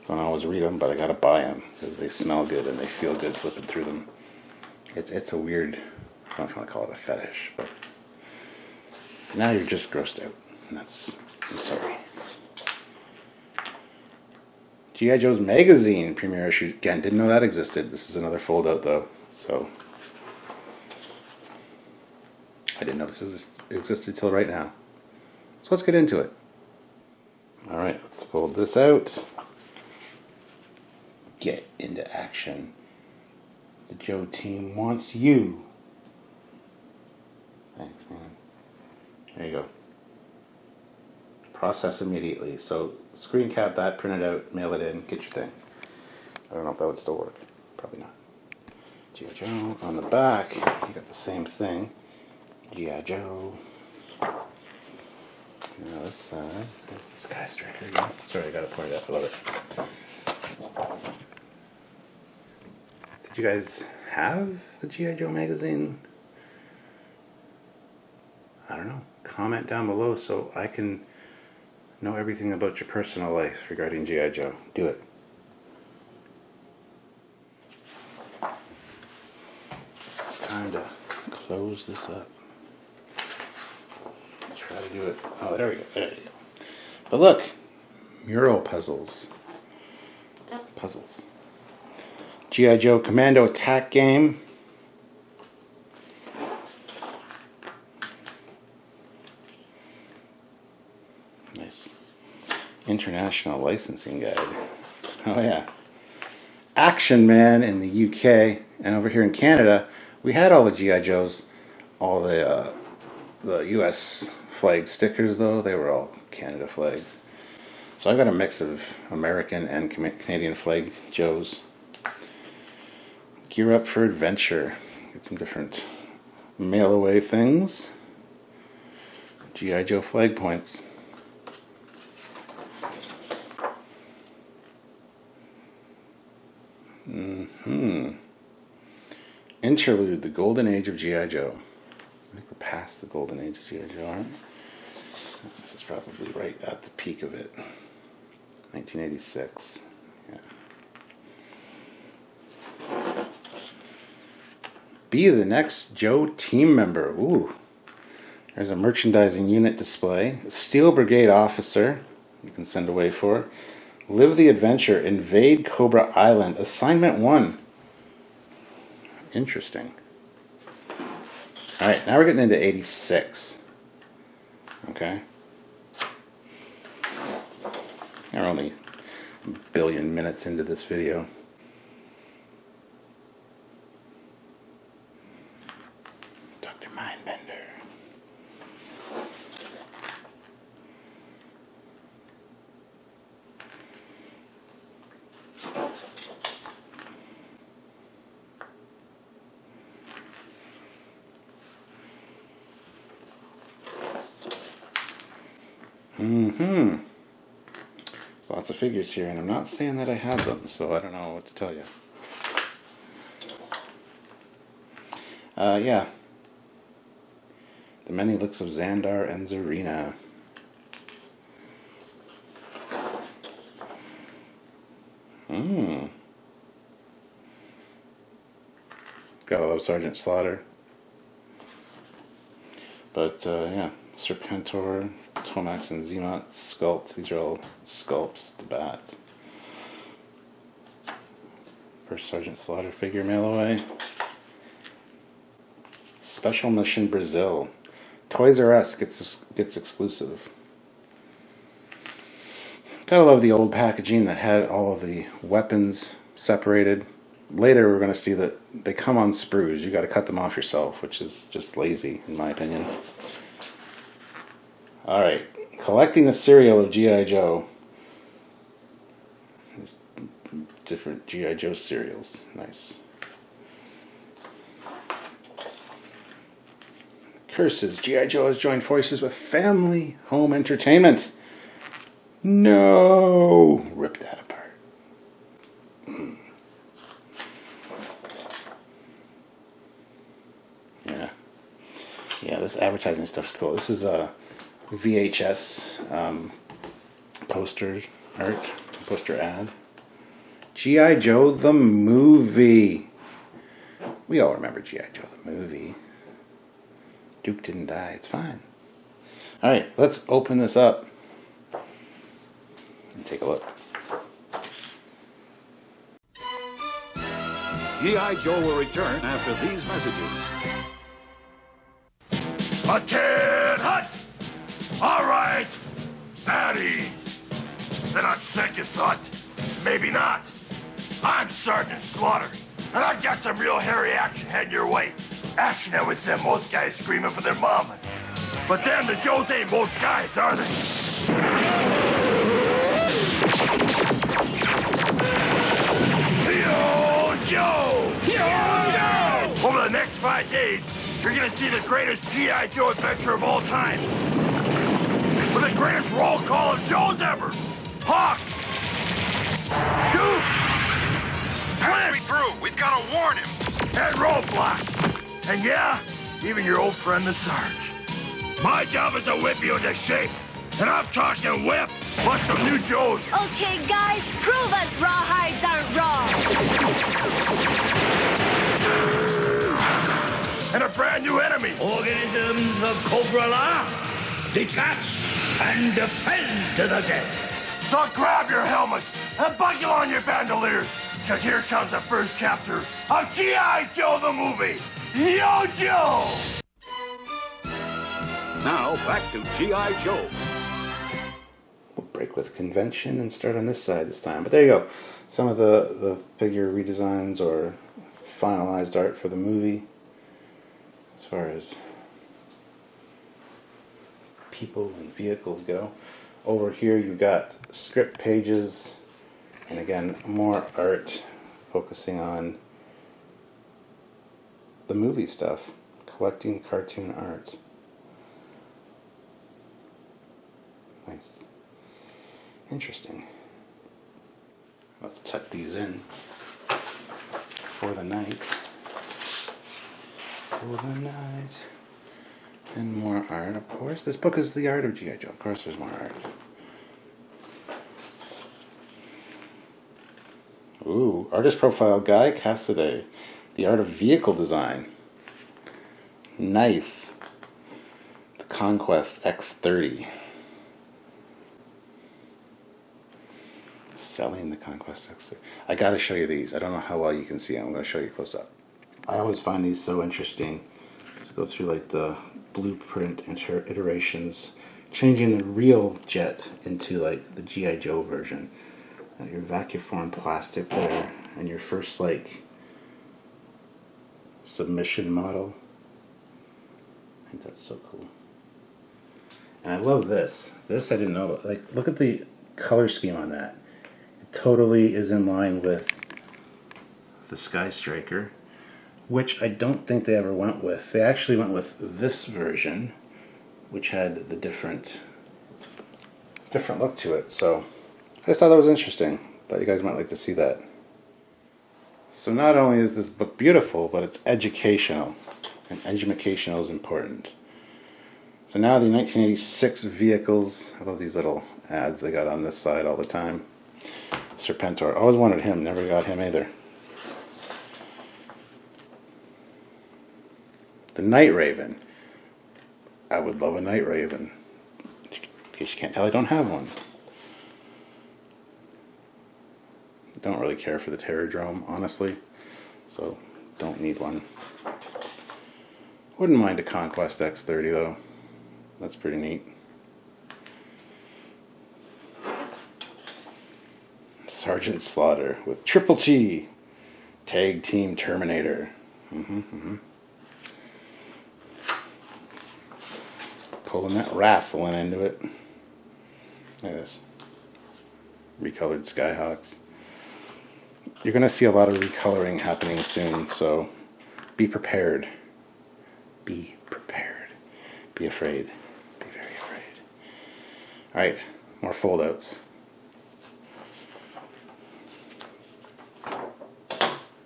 Don't always read them, but I gotta buy them because they smell good and they feel good flipping through them. It's a weird, I don't know if you want to call it a fetish, but now you're just grossed out, and I'm sorry. G.I. Joe's magazine premiere issue. Again, didn't know that existed. This is another fold out though, so I didn't know this existed till right now. So let's get into it. Alright, let's fold this out. Get into action. The Joe team wants you. Thanks, man. There you go. Process immediately. So screen cap that, print it out, mail it in, get your thing. I don't know if that would still work. Probably not. G.I. Joe. On the back, you got the same thing. G.I. Joe. Now this side, there's the Sky Striker again. Sorry, I gotta point it out. I love it. Did you guys have the G.I. Joe magazine? I don't know. Comment down below so I can know everything about your personal life regarding G.I. Joe. Do it. Time to close this up. Try to do it. Oh, there we go. There you go. But look, mural puzzles. Puzzles. G.I. Joe Commando Attack Game. Nice. International Licensing Guide. Oh yeah. Action Man in the UK, and over here in Canada, we had all the G.I. Joes, all the US flag stickers though, they were all Canada flags. So I got a mix of American and Canadian flag Joes. Gear up for adventure. Get some different mail away things. G.I. Joe flag points. Interlude, the golden age of G.I. Joe. I think we're past the golden age of G.I. Joe, aren't we? This is probably right at the peak of it. 1986. Yeah. Be the next Joe team member. Ooh. There's a merchandising unit display. A Steel Brigade officer you can send away for. Live the adventure. Invade Cobra Island. Assignment 1. Interesting. Alright, now we're getting into 86. Okay. We're only a billion minutes into this video. Dr. Mindbender. There's lots of figures here, and I'm not saying that I have them, so I don't know what to tell you. Yeah. The Many Looks of Xandar and Zarina. Gotta love Sergeant Slaughter. But, yeah. Serpentor, Tomax, and Xemot sculpts. These are all sculpts, the bats. First Sergeant Slaughter figure mail away. Special Mission Brazil. Toys R Us gets exclusive. Gotta love the old packaging that had all of the weapons separated. Later we're going to see that they come on sprues. You got to cut them off yourself, which is just lazy in my opinion. Alright, collecting the cereal of G.I. Joe. Different G.I. Joe cereals. Nice. Curses. G.I. Joe has joined forces with Family Home Entertainment. No! Rip that apart. Yeah. Yeah, this advertising stuff's cool. This is a VHS poster art, poster ad. G.I. Joe the movie. We all remember G.I. Joe the movie. Duke didn't die, it's fine. Alright, let's open this up and take a look. G.I. Joe will return after these messages. Hut, kid, hut! All right, at ease. Then on second thought, maybe not. I'm Sergeant Slaughter, and I got some real hairy action heading your way. Action that would send most guys screaming for their mama. But damn, the Joes ain't most guys, are they? Yo, Joe! Yo, Joe! Over the next 5 days, you're gonna see the greatest G.I. Joe adventure of all time. With the greatest roll call of Joe's ever. Hawk! Duke! Pass me through. We've got to warn him. And Roadblock. And yeah, even your old friend the Sarge. My job is to whip you into shape. And I'm talking whip, plus some new Joes. Okay, guys, prove us rawhides aren't raw. And a brand new enemy. Organisms of Cobra La, detach and defend to the death. So grab your helmets and buckle on your bandoliers. Because here comes the first chapter of G.I. Joe the movie. Yo, Joe! Now, back to G.I. Joe. We'll break with convention and start on this side this time. But there you go. Some of the figure redesigns or finalized art for the movie. As far as people and vehicles go. Over here you've got script pages. And again, more art focusing on the movie stuff. Collecting cartoon art. Nice. Interesting. Let's tuck these in for the night. For the night. And more art, of course. This book is the Art of G.I.Joe. Of course there's more art. Ooh, artist profile Guy Cassidy. The Art of Vehicle Design. Nice. The Conquest X30. Selling the Conquest X30. I gotta show you these. I don't know how well you can see them. I'm gonna show you close up. I always find these so interesting to go through like the blueprint iterations, changing the real jet into like the G.I. Joe version. Your vacuform plastic there, and your first like submission model. I think that's so cool. And I love this. This I didn't know about. Like, look at the color scheme on that. It totally is in line with the Sky Striker, which I don't think they ever went with. They actually went with this version, which had the different different look to it. So I just thought that was interesting. Thought you guys might like to see that. So not only is this book beautiful, but it's educational. And educational is important. So now the 1986 vehicles. I love these little ads they got on this side all the time. Serpentor. Always wanted him. Never got him either. The Night Raven. I would love a Night Raven. In case you can't tell, I don't have one. Don't really care for the Terrordrome, honestly. So, don't need one. Wouldn't mind a Conquest X30 though. That's pretty neat. Sergeant Slaughter with Triple T. Tag Team Terminator. Pulling that wrestling into it. Look at this. Recolored Skyhawks. You're going to see a lot of recoloring happening soon, so be prepared. Be prepared. Be afraid. Be very afraid. Alright, more foldouts.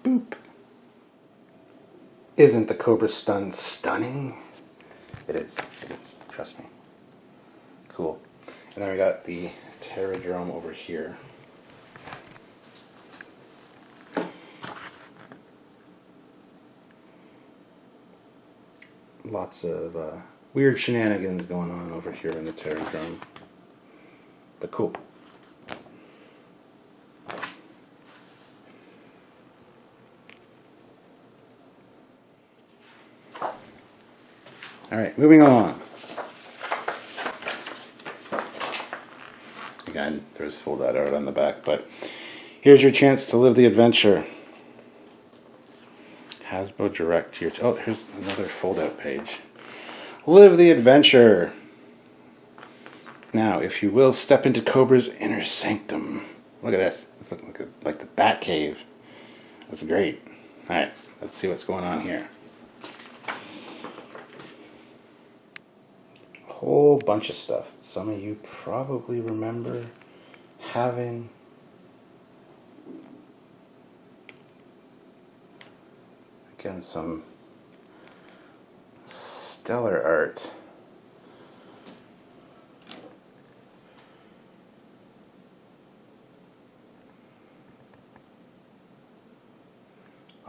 Boop. Isn't the Cobra Stun stunning? It is. It is. Trust me. Cool. And then we got the Terrordrome over here. Lots of weird shenanigans going on over here in the Terrordrome. But cool. Alright, moving along. Again, there's fold-out art on the back, but here's your chance to live the adventure. Hasbro Direct here. Oh, here's another fold-out page. Live the adventure. Now, if you will, step into Cobra's inner sanctum. Look at this. It's like the Bat Cave. That's great. Alright, let's see what's going on here. A whole bunch of stuff. Some of you probably remember having. Again, some stellar art.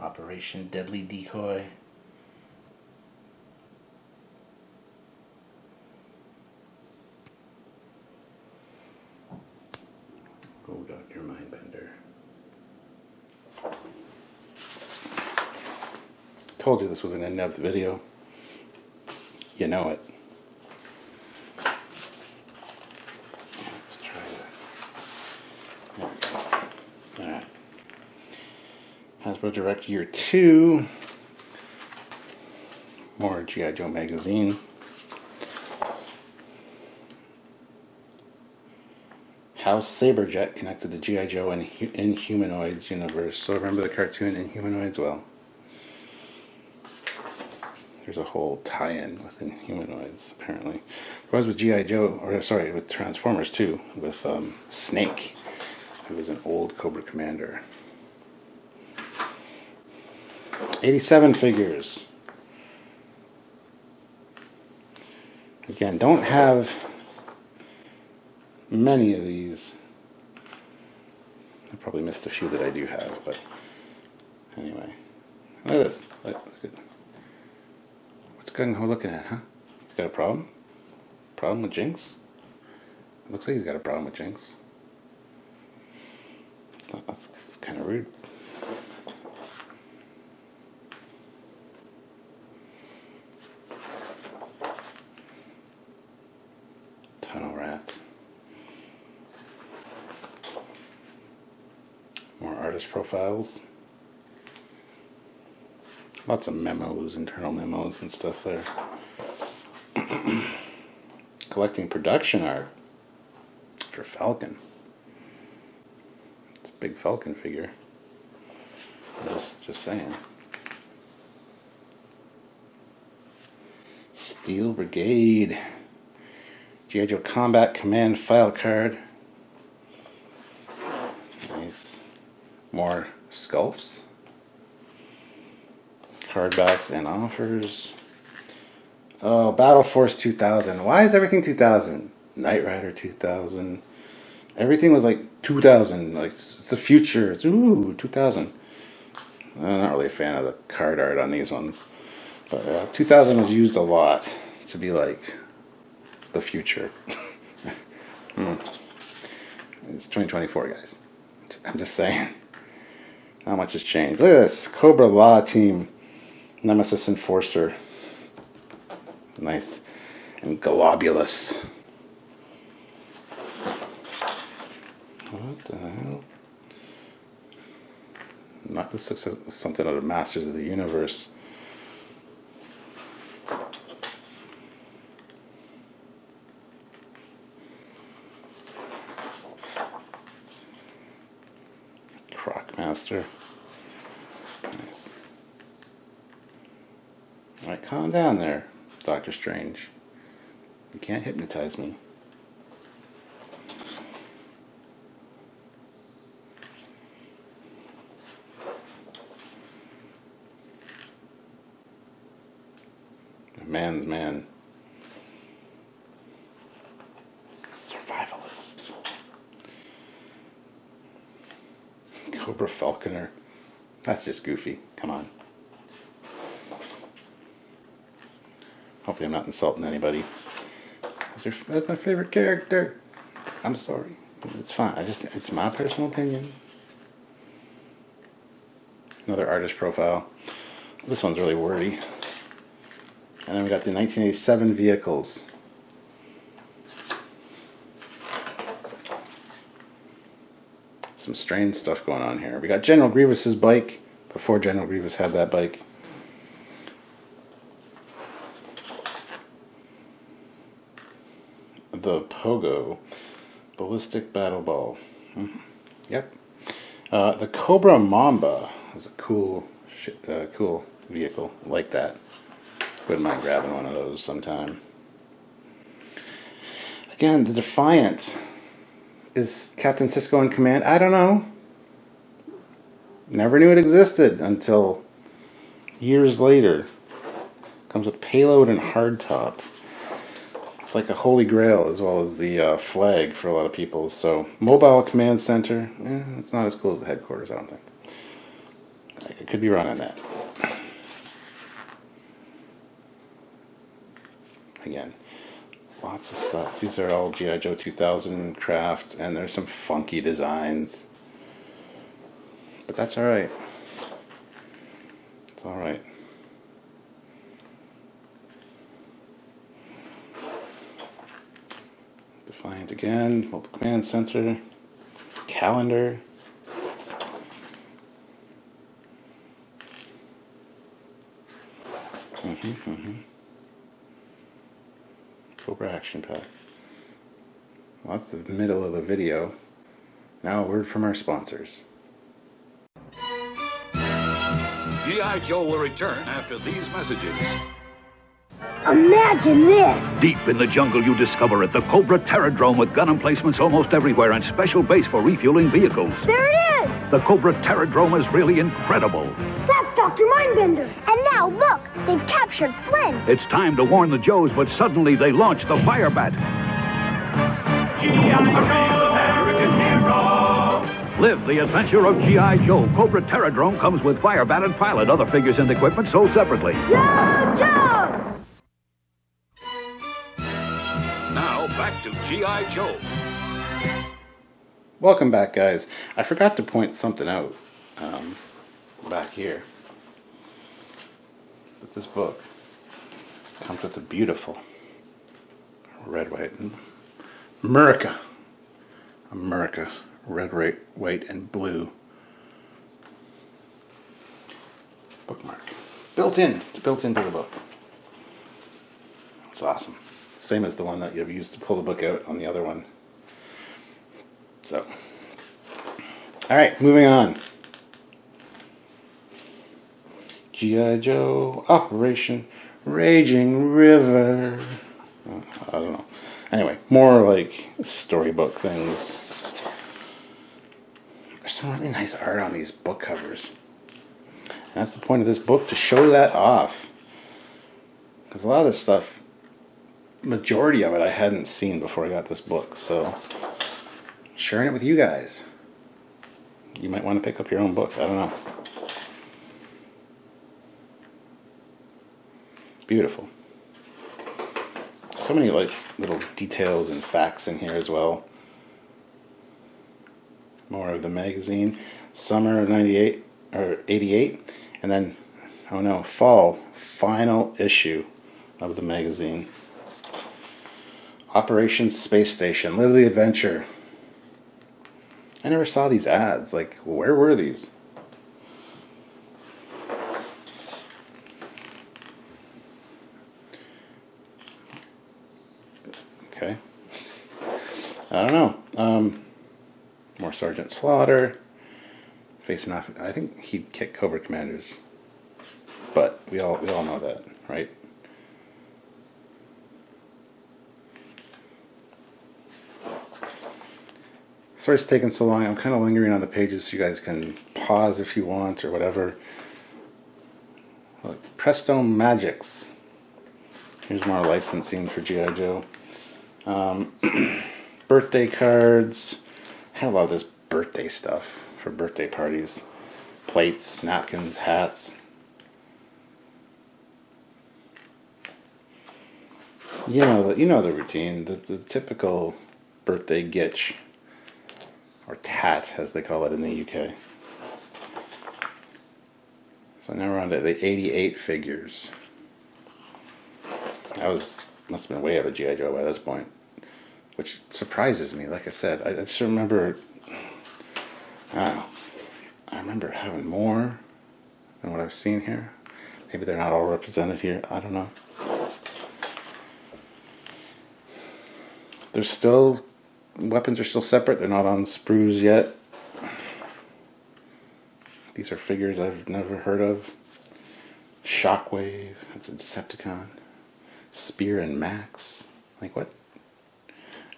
Operation Deadly Decoy. Oh, Dr. Mindbender. Told you this was an in-depth video. You know it. Let's try that. Alright. Hasbro Direct Year 2. More G.I. Joe magazine. How Saberjet connected the G.I. Joe and Inhumanoids universe. So remember the cartoon Inhumanoids? Well, there's a whole tie-in with Inhumanoids, apparently. There was with G.I. Joe, or sorry, with Transformers too, with Snake, who was an old Cobra commander. 87 figures. Again, don't have many of these. I probably missed a few that I do have, but anyway. Look at this. Look at, what's Gung Ho looking at, huh? He's got a problem? Problem with Jinx? It looks like he's got a problem with Jinx. That's kind of rude. Tunnel Rats. More artist profiles. Lots of memos, internal memos and stuff there. Collecting production art for Falcon. It's a big Falcon figure. Just saying. Steel Brigade. G.I. Joe Combat Command File Card. Nice. More sculpts. Cardbacks and offers. Oh, Battle Force 2000. Why is everything 2000? Knight Rider 2000. Everything was like 2000. Like, it's the future. It's, ooh, 2000. I'm not really a fan of the card art on these ones. But 2000 was used a lot to be like the future. It's 2024, guys. I'm just saying. Not much has changed. Look at this. Cobra Law Team. Nemesis Enforcer. Nice. And Globulus. What the hell? Not this looks like something out of Masters of the Universe. Crocmaster. Nice. Alright, calm down there, Doctor Strange. You can't hypnotize me. Man's man. Survivalist. Cobra Falconer. That's just goofy. Come on. Hopefully I'm not insulting anybody. That's my favorite character. I'm sorry. It's fine. It's my personal opinion. Another artist profile. This one's really wordy. And then we got the 1987 vehicles. Some strange stuff going on here. We got General Grievous's bike, before General Grievous had that bike. The Pogo Ballistic Battle Ball. Yep. The Cobra Mamba is a cool vehicle. Like that. Wouldn't mind grabbing one of those sometime. Again, the Defiant. Is Captain Sisko in command? I don't know. Never knew it existed until years later. Comes with payload and hardtop. It's like a holy grail as well as the flag for a lot of people. So, mobile command center. It's not as cool as the headquarters, I don't think. I could be wrong on that. Again, lots of stuff. These are all G.I. Joe 2000 craft, and there's some funky designs. But that's alright. It's alright. Defiant again, mobile command center, calendar. Cobra Action Pack. Well, that's the middle of the video. Now a word from our sponsors. G.I. Joe will return after these messages. Imagine this! Deep in the jungle, you discover it, the Cobra Terradrome with gun emplacements almost everywhere and special base for refueling vehicles. There it is! The Cobra Terradrome is really incredible. That's Dr. Mindbender! And now, look! They've captured Flynn! It's time to warn the Joes, but suddenly they launch the Firebat. Live the adventure of G.I. Joe. Cobra Terradrome comes with Firebat and pilot. Other figures and equipment sold separately. Joe! Now, back to G.I. Joe. Welcome back, guys. I forgot to point something out back here. That this book comes with a beautiful red, white, and America, red, white, and blue bookmark. Built in. It's built into the book. It's awesome. Same as the one that you've used to pull the book out on the other one. So, alright, moving on. G.I. Joe Operation Raging River. I don't know. Anyway, more like storybook things. There's some really nice art on these book covers. And that's the point of this book, to show that off. Because a lot of this stuff, majority of it, I hadn't seen before I got this book. So, sharing it with you guys. You might want to pick up your own book. I don't know. Beautiful. So many like little details and facts in here as well. More of the magazine. Summer of 98 or 88, and then, oh no, fall, final issue of the magazine. Operation Space Station, Live the Adventure. I never saw these ads. Like, where were these? Okay. I don't know. More Sergeant Slaughter. Facing off, I think he'd kick Cobra Commanders. But we all know that, right? Sorry it's taking so long. I'm kind of lingering on the pages so you guys can pause if you want or whatever. Look, Presto Magics. Here's more licensing for G.I. Joe. Birthday cards. I have a lot of this birthday stuff for birthday parties. Plates, napkins, hats. You know the routine. The typical birthday gitch. Or tat, as they call it in the UK. So now we're on to the 88 figures. Must have been way out of G.I. Joe by this point. Which surprises me, like I said. I just remember, I don't know. I remember having more than what I've seen here. Maybe they're not all represented here. I don't know. There's still... Weapons are still separate. They're not on sprues yet. These are figures I've never heard of. Shockwave. That's a Decepticon. Spear and Max. Like what?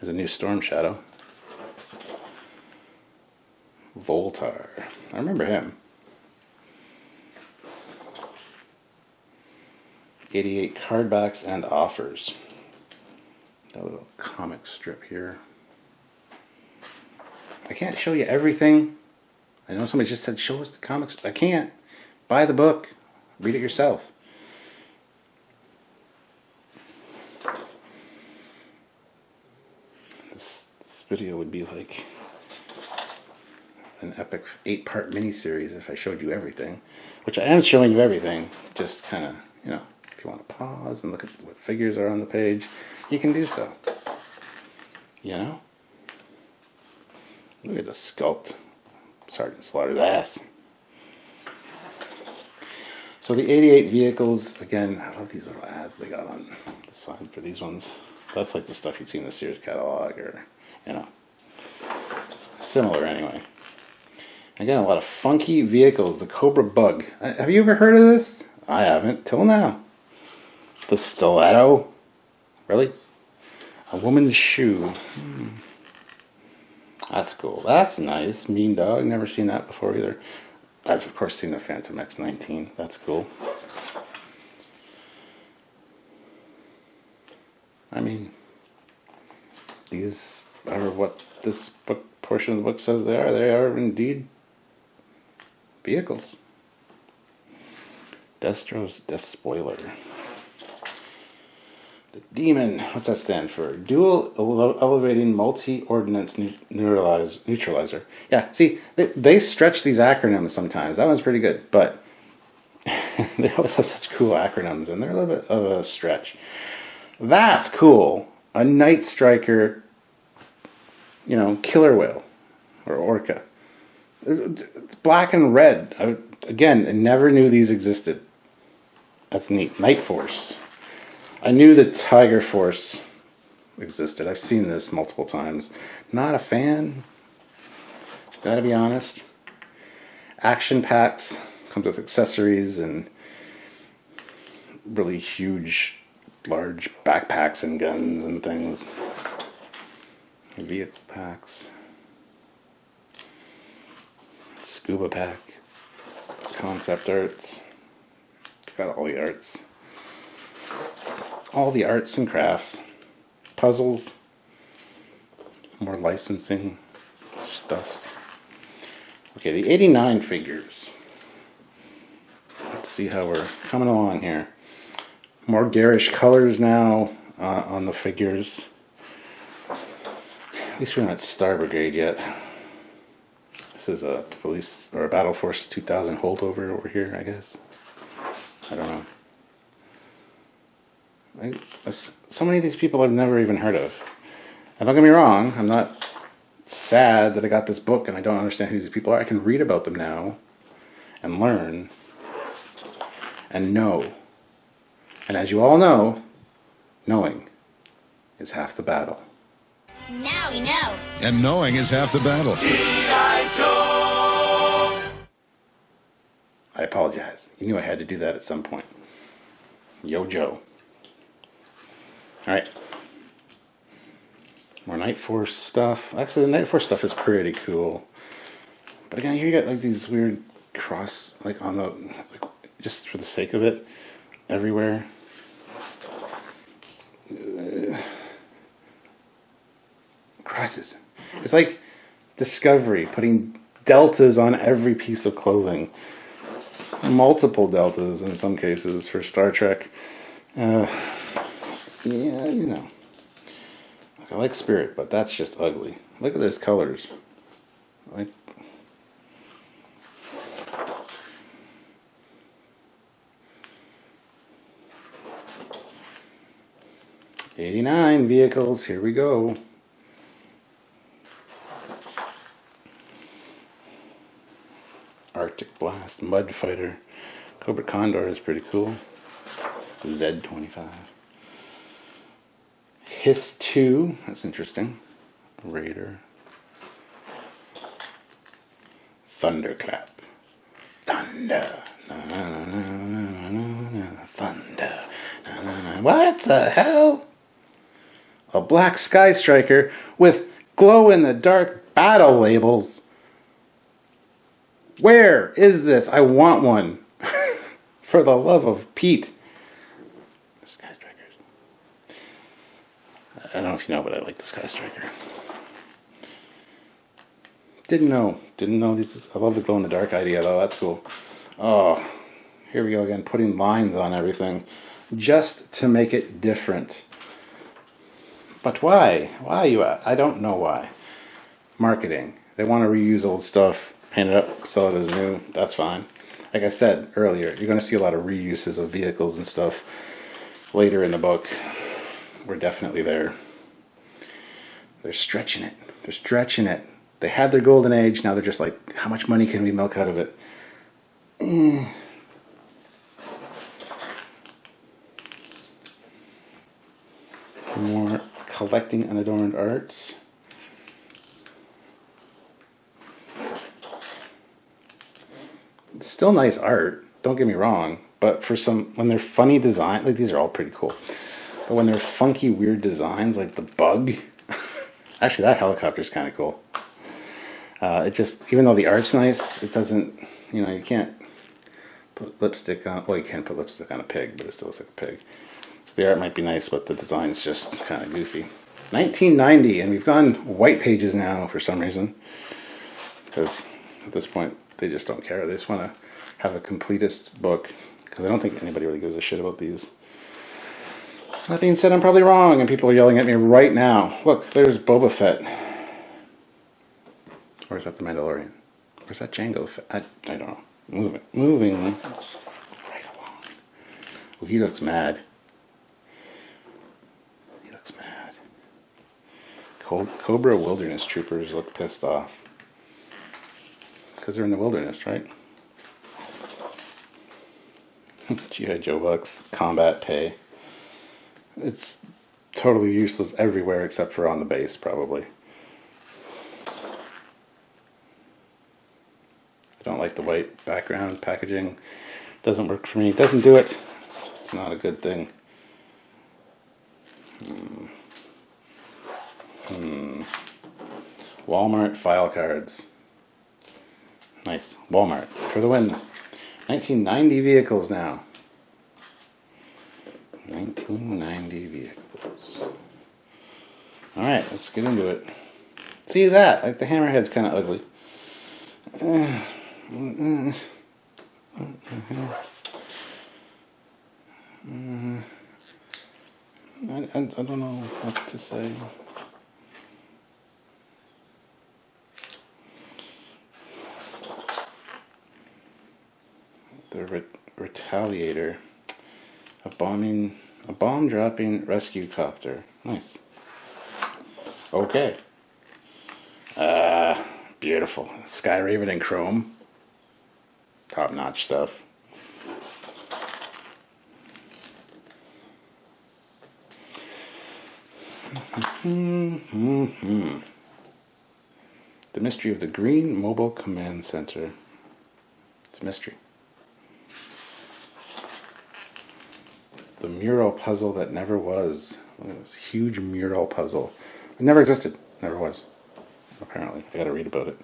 There's a new Storm Shadow. Voltar. I remember him. 88 cardbacks and offers. Got a little comic strip here. I can't show you everything. I know somebody just said, show us the comics. I can't. Buy the book. Read it yourself. This video would be like an epic 8-part miniseries if I showed you everything. Which I am showing you everything. Just kind of, if you want to pause and look at what figures are on the page, you can do so. Look at the sculpt. Sergeant Slaughter's ass. So the 88 vehicles, again, I love these little ads they got on the side for these ones. That's like the stuff you'd see in the Sears catalog or, similar anyway. Again, a lot of funky vehicles. The Cobra Bug. Have you ever heard of this? I haven't, till now. The Stiletto. Really? A woman's shoe. That's cool. That's nice. Mean Dog. Never seen that before either. I've of course seen the Phantom X-19. That's cool. I mean, these are what this book portion of the book says they are. They are indeed vehicles. Destro's Death Spoiler. The Demon, what's that stand for? Dual Elevating Multi-Ordnance Neutralizer. Yeah, see, they stretch these acronyms sometimes. That one's pretty good, but they always have such cool acronyms, and they're a little bit of a stretch. That's cool. A Night Striker, killer whale, or orca. Black and red. Again, I never knew these existed. That's neat. Night Force. I knew the Tiger Force existed. I've seen this multiple times. Not a fan. Gotta be honest. Action packs. Comes with accessories and really huge, large backpacks and guns and things. Vehicle packs. Scuba pack. Concept arts. It's got all the arts. All the arts and crafts. Puzzles. More licensing stuffs. Okay, the 89 figures. Let's see how we're coming along here. More garish colors now on the figures. At least we're not Star Brigade yet. This is a police or a Battle Force 2000 holdover over here, I guess. I don't know. So many of these people I've never even heard of. And don't get me wrong, I'm not sad that I got this book and I don't understand who these people are. I can read about them now and learn and know. And as you all know, knowing is half the battle. Now we know. And knowing is half the battle. G.I. Joe! I apologize. You knew I had to do that at some point. Yo, Joe. Alright. More Night Force stuff. Actually, the Night Force stuff is pretty cool. But again, here you got like these weird cross, like on the, like, just for the sake of it, everywhere. Crosses. It's like Discovery putting deltas on every piece of clothing. Multiple deltas in some cases for Star Trek. Yeah, you know. I like Spirit, but that's just ugly. Look at those colors. Like, '89 vehicles. Here we go. Arctic Blast, Mud Fighter, Cobra Condor is pretty cool. Z-25. Hiss 2, that's interesting. Raider. Thunderclap. Thunder. Na, na, na, na, na, na, thunder. Na, na, na. What the hell? A black Sky Striker with glow-in-the-dark battle labels. Where is this? I want one. For the love of Pete. Sky Strikers. I don't know if you know, but I like the Sky Striker. Didn't know these. I love the glow in the dark idea though. That's cool. Oh, here we go again, putting lines on everything just to make it different. But why? Why you? I don't know why. Marketing. They want to reuse old stuff, paint it up, sell it as new. That's fine. Like I said earlier, you're going to see a lot of reuses of vehicles and stuff later in the book. We're definitely there. They're stretching it. They're stretching it. They had their golden age. Now they're just like, how much money can we milk out of it? More collecting unadorned arts. It's still nice art, don't get me wrong, but for some, when they're funny design, like these are all pretty cool, but when they're funky, weird designs, like the bug, actually that helicopter's kind of cool. It just, even though the art's nice, it doesn't, you know, you can't put lipstick on, well, you can put lipstick on a pig, but it still looks like a pig. So the art might be nice, but the design's just kind of goofy. 1990, and we've gone white pages now for some reason, because at this point, they just don't care. They just want to have a completist book, because I don't think anybody really gives a shit about these. That being said, I'm probably wrong, and people are yelling at me right now. Look, there's Boba Fett. Or is that the Mandalorian? Or is that Jango Fett? I don't know. Moving right along. Oh, he looks mad. He looks mad. Cobra Wilderness Troopers look pissed off. Because they're in the wilderness, right? G.I. Joe bucks, combat pay. It's totally useless everywhere except for on the base, probably. I don't like the white background packaging. Doesn't work for me. Doesn't do it. It's not a good thing. Walmart file cards. Nice. Walmart for the win. 1990 vehicles now. 1990 vehicles. Alright, let's get into it. See that? Like the hammerhead's kind of ugly. I don't know what to say. The Retaliator. A bomb-dropping rescue copter. Nice. Okay. Beautiful. Sky Raven in chrome. Top-notch stuff. The Mystery of the Green Mobile Command Center. It's a mystery. The mural puzzle that never was. Look at this huge mural puzzle. It never existed. Never was. Apparently. I gotta read about it.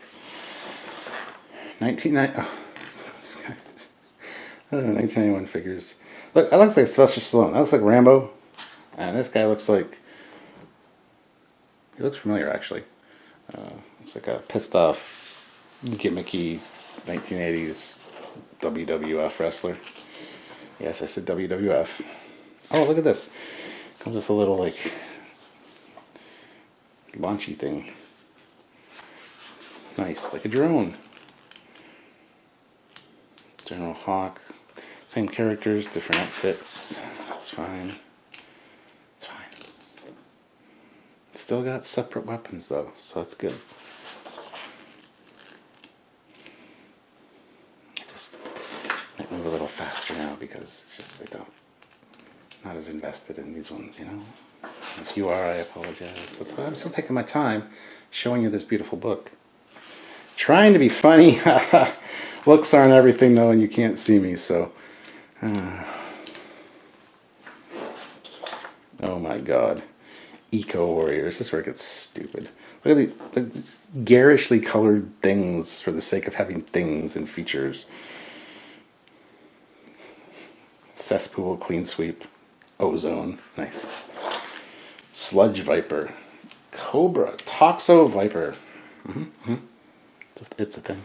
1991 figures. Look, that looks like Sylvester Stallone. That looks like Rambo. And this guy looks like... He looks familiar, actually. Looks like a pissed off, gimmicky 1980s WWF wrestler. Yes, I said WWF. Oh, look at this. Comes with a little, like, launchy thing. Nice, like a drone. General Hawk. Same characters, different outfits. That's fine. It's fine. Still got separate weapons, though, so that's good. I just might move a little faster now because it's just not as invested in these ones, you know? If you are, I apologize. That's why I'm still taking my time showing you this beautiful book. Trying to be funny. Looks aren't everything, though, and you can't see me, so... Oh my god. Eco Warriors. This is where it gets stupid. Look at these garishly colored things for the sake of having things and features. Cesspool, Clean Sweep, Ozone. Nice. Sludge Viper. Cobra. Toxo Viper. It's a thing.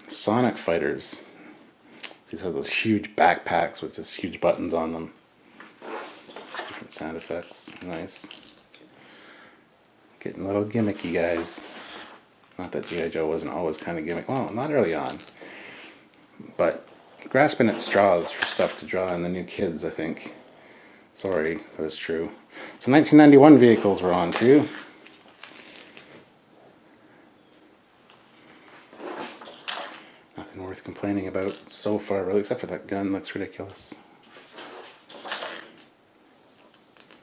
Sonic Fighters. These have those huge backpacks with just huge buttons on them. Different sound effects. Nice. Getting a little gimmicky, guys. Not that G.I. Joe wasn't always kind of gimmicky. Well, not early on. But grasping at straws for stuff to draw in the new kids, I think. Sorry, that was true. So 1991 vehicles were on, too. Nothing worth complaining about so far, really, except for that gun. Looks ridiculous.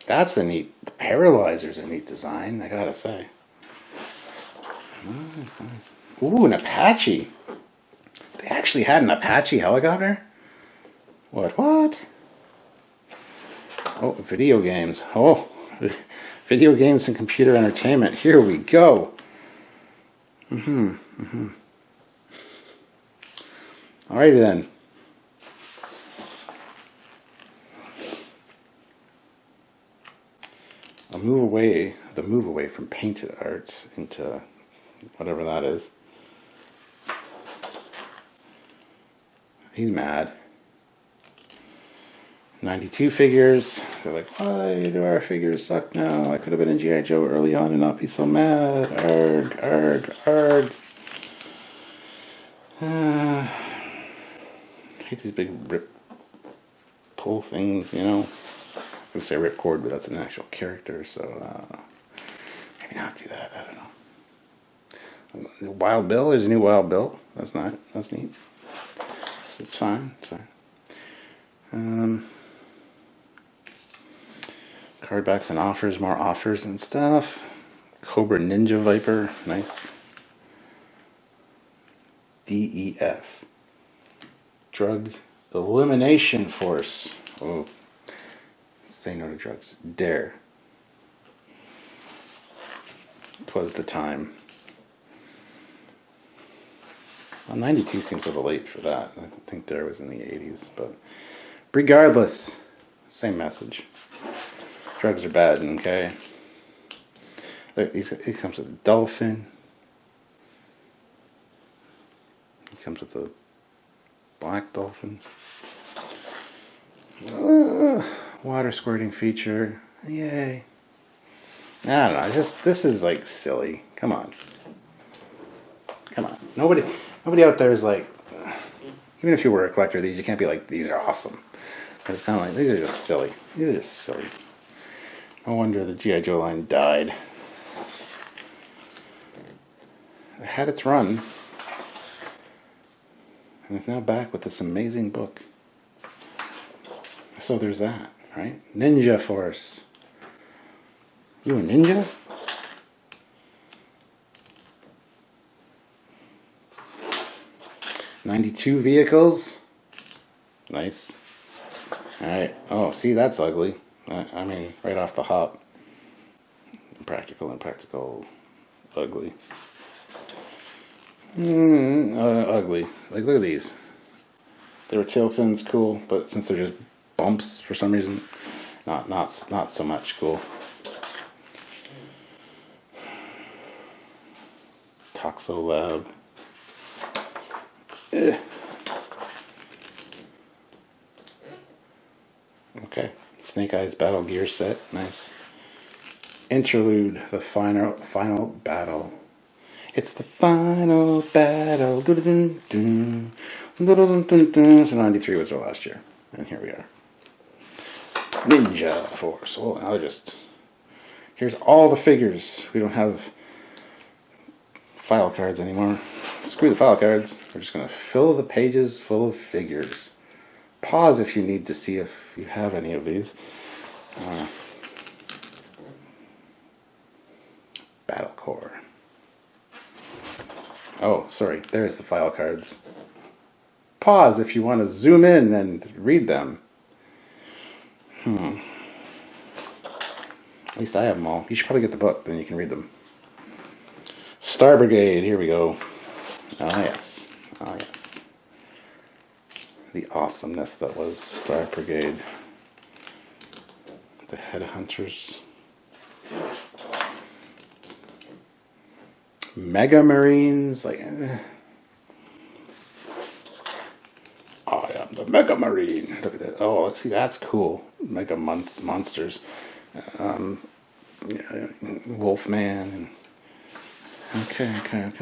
That's a neat... The Paralyzer's a neat design, I gotta say. Nice, nice. Ooh, an Apache. They actually had an Apache helicopter? What? Oh, video games. Oh, video games and computer entertainment. Here we go. Alrighty then. The move away from painted art into whatever that is. He's mad. 92 figures. They're like, why do our figures suck now? I could have been in G.I. Joe early on and not be so mad. Arg, arg, arg. I hate these big rip pull things, you know. I would say ripcord, but that's an actual character, so maybe not do that. I don't know. Wild Bill. There's a new Wild Bill. That's neat. It's fine. It's fine. Card backs and offers, more offers and stuff. Cobra Ninja Viper, nice. DEF. Drug Elimination Force. Oh, Say no to drugs. Dare. 'Twas the time. Well, 92 seems a little late for that. I think Dare was in the 80s, but regardless, same message. Drugs are bad, okay? He comes with a dolphin. He comes with a black dolphin. Water squirting feature. Yay. I don't know. This is like silly. Come on. Come on. Nobody out there is like, even if you were a collector of these, you can't be like, these are awesome. But it's kind of like, these are just silly. These are just silly. No wonder the G.I. Joe line died. It had its run. And it's now back with this amazing book. So there's that, right? Ninja Force. You a ninja? '92 vehicles. Nice. Alright. Oh, see, that's ugly. I mean, right off the hop. Practical, ugly. Ugly. Like, look at these. They were tail fins, cool, but since they're just bumps for some reason, not so much cool. Toxo Lab. Okay. Snake Eyes Battle Gear set. Nice. Interlude. The final battle. It's the final battle. So 93 was our last year. And here we are. Ninja Force. Oh, here's all the figures. We don't have file cards anymore. Screw the file cards. We're just going to fill the pages full of figures. Pause if you need to see if you have any of these. Battle Core. Oh, sorry. There's the file cards. Pause if you want to zoom in and read them. At least I have them all. You should probably get the book, then you can read them. Star Brigade, here we go. Ah, yes. Ah, yes. The awesomeness that was Star Brigade. The Headhunters. Mega Marines, like... I am the Mega Marine. Look at that. Oh, let's see, that's cool. Mega monsters. Wolfman. Okay.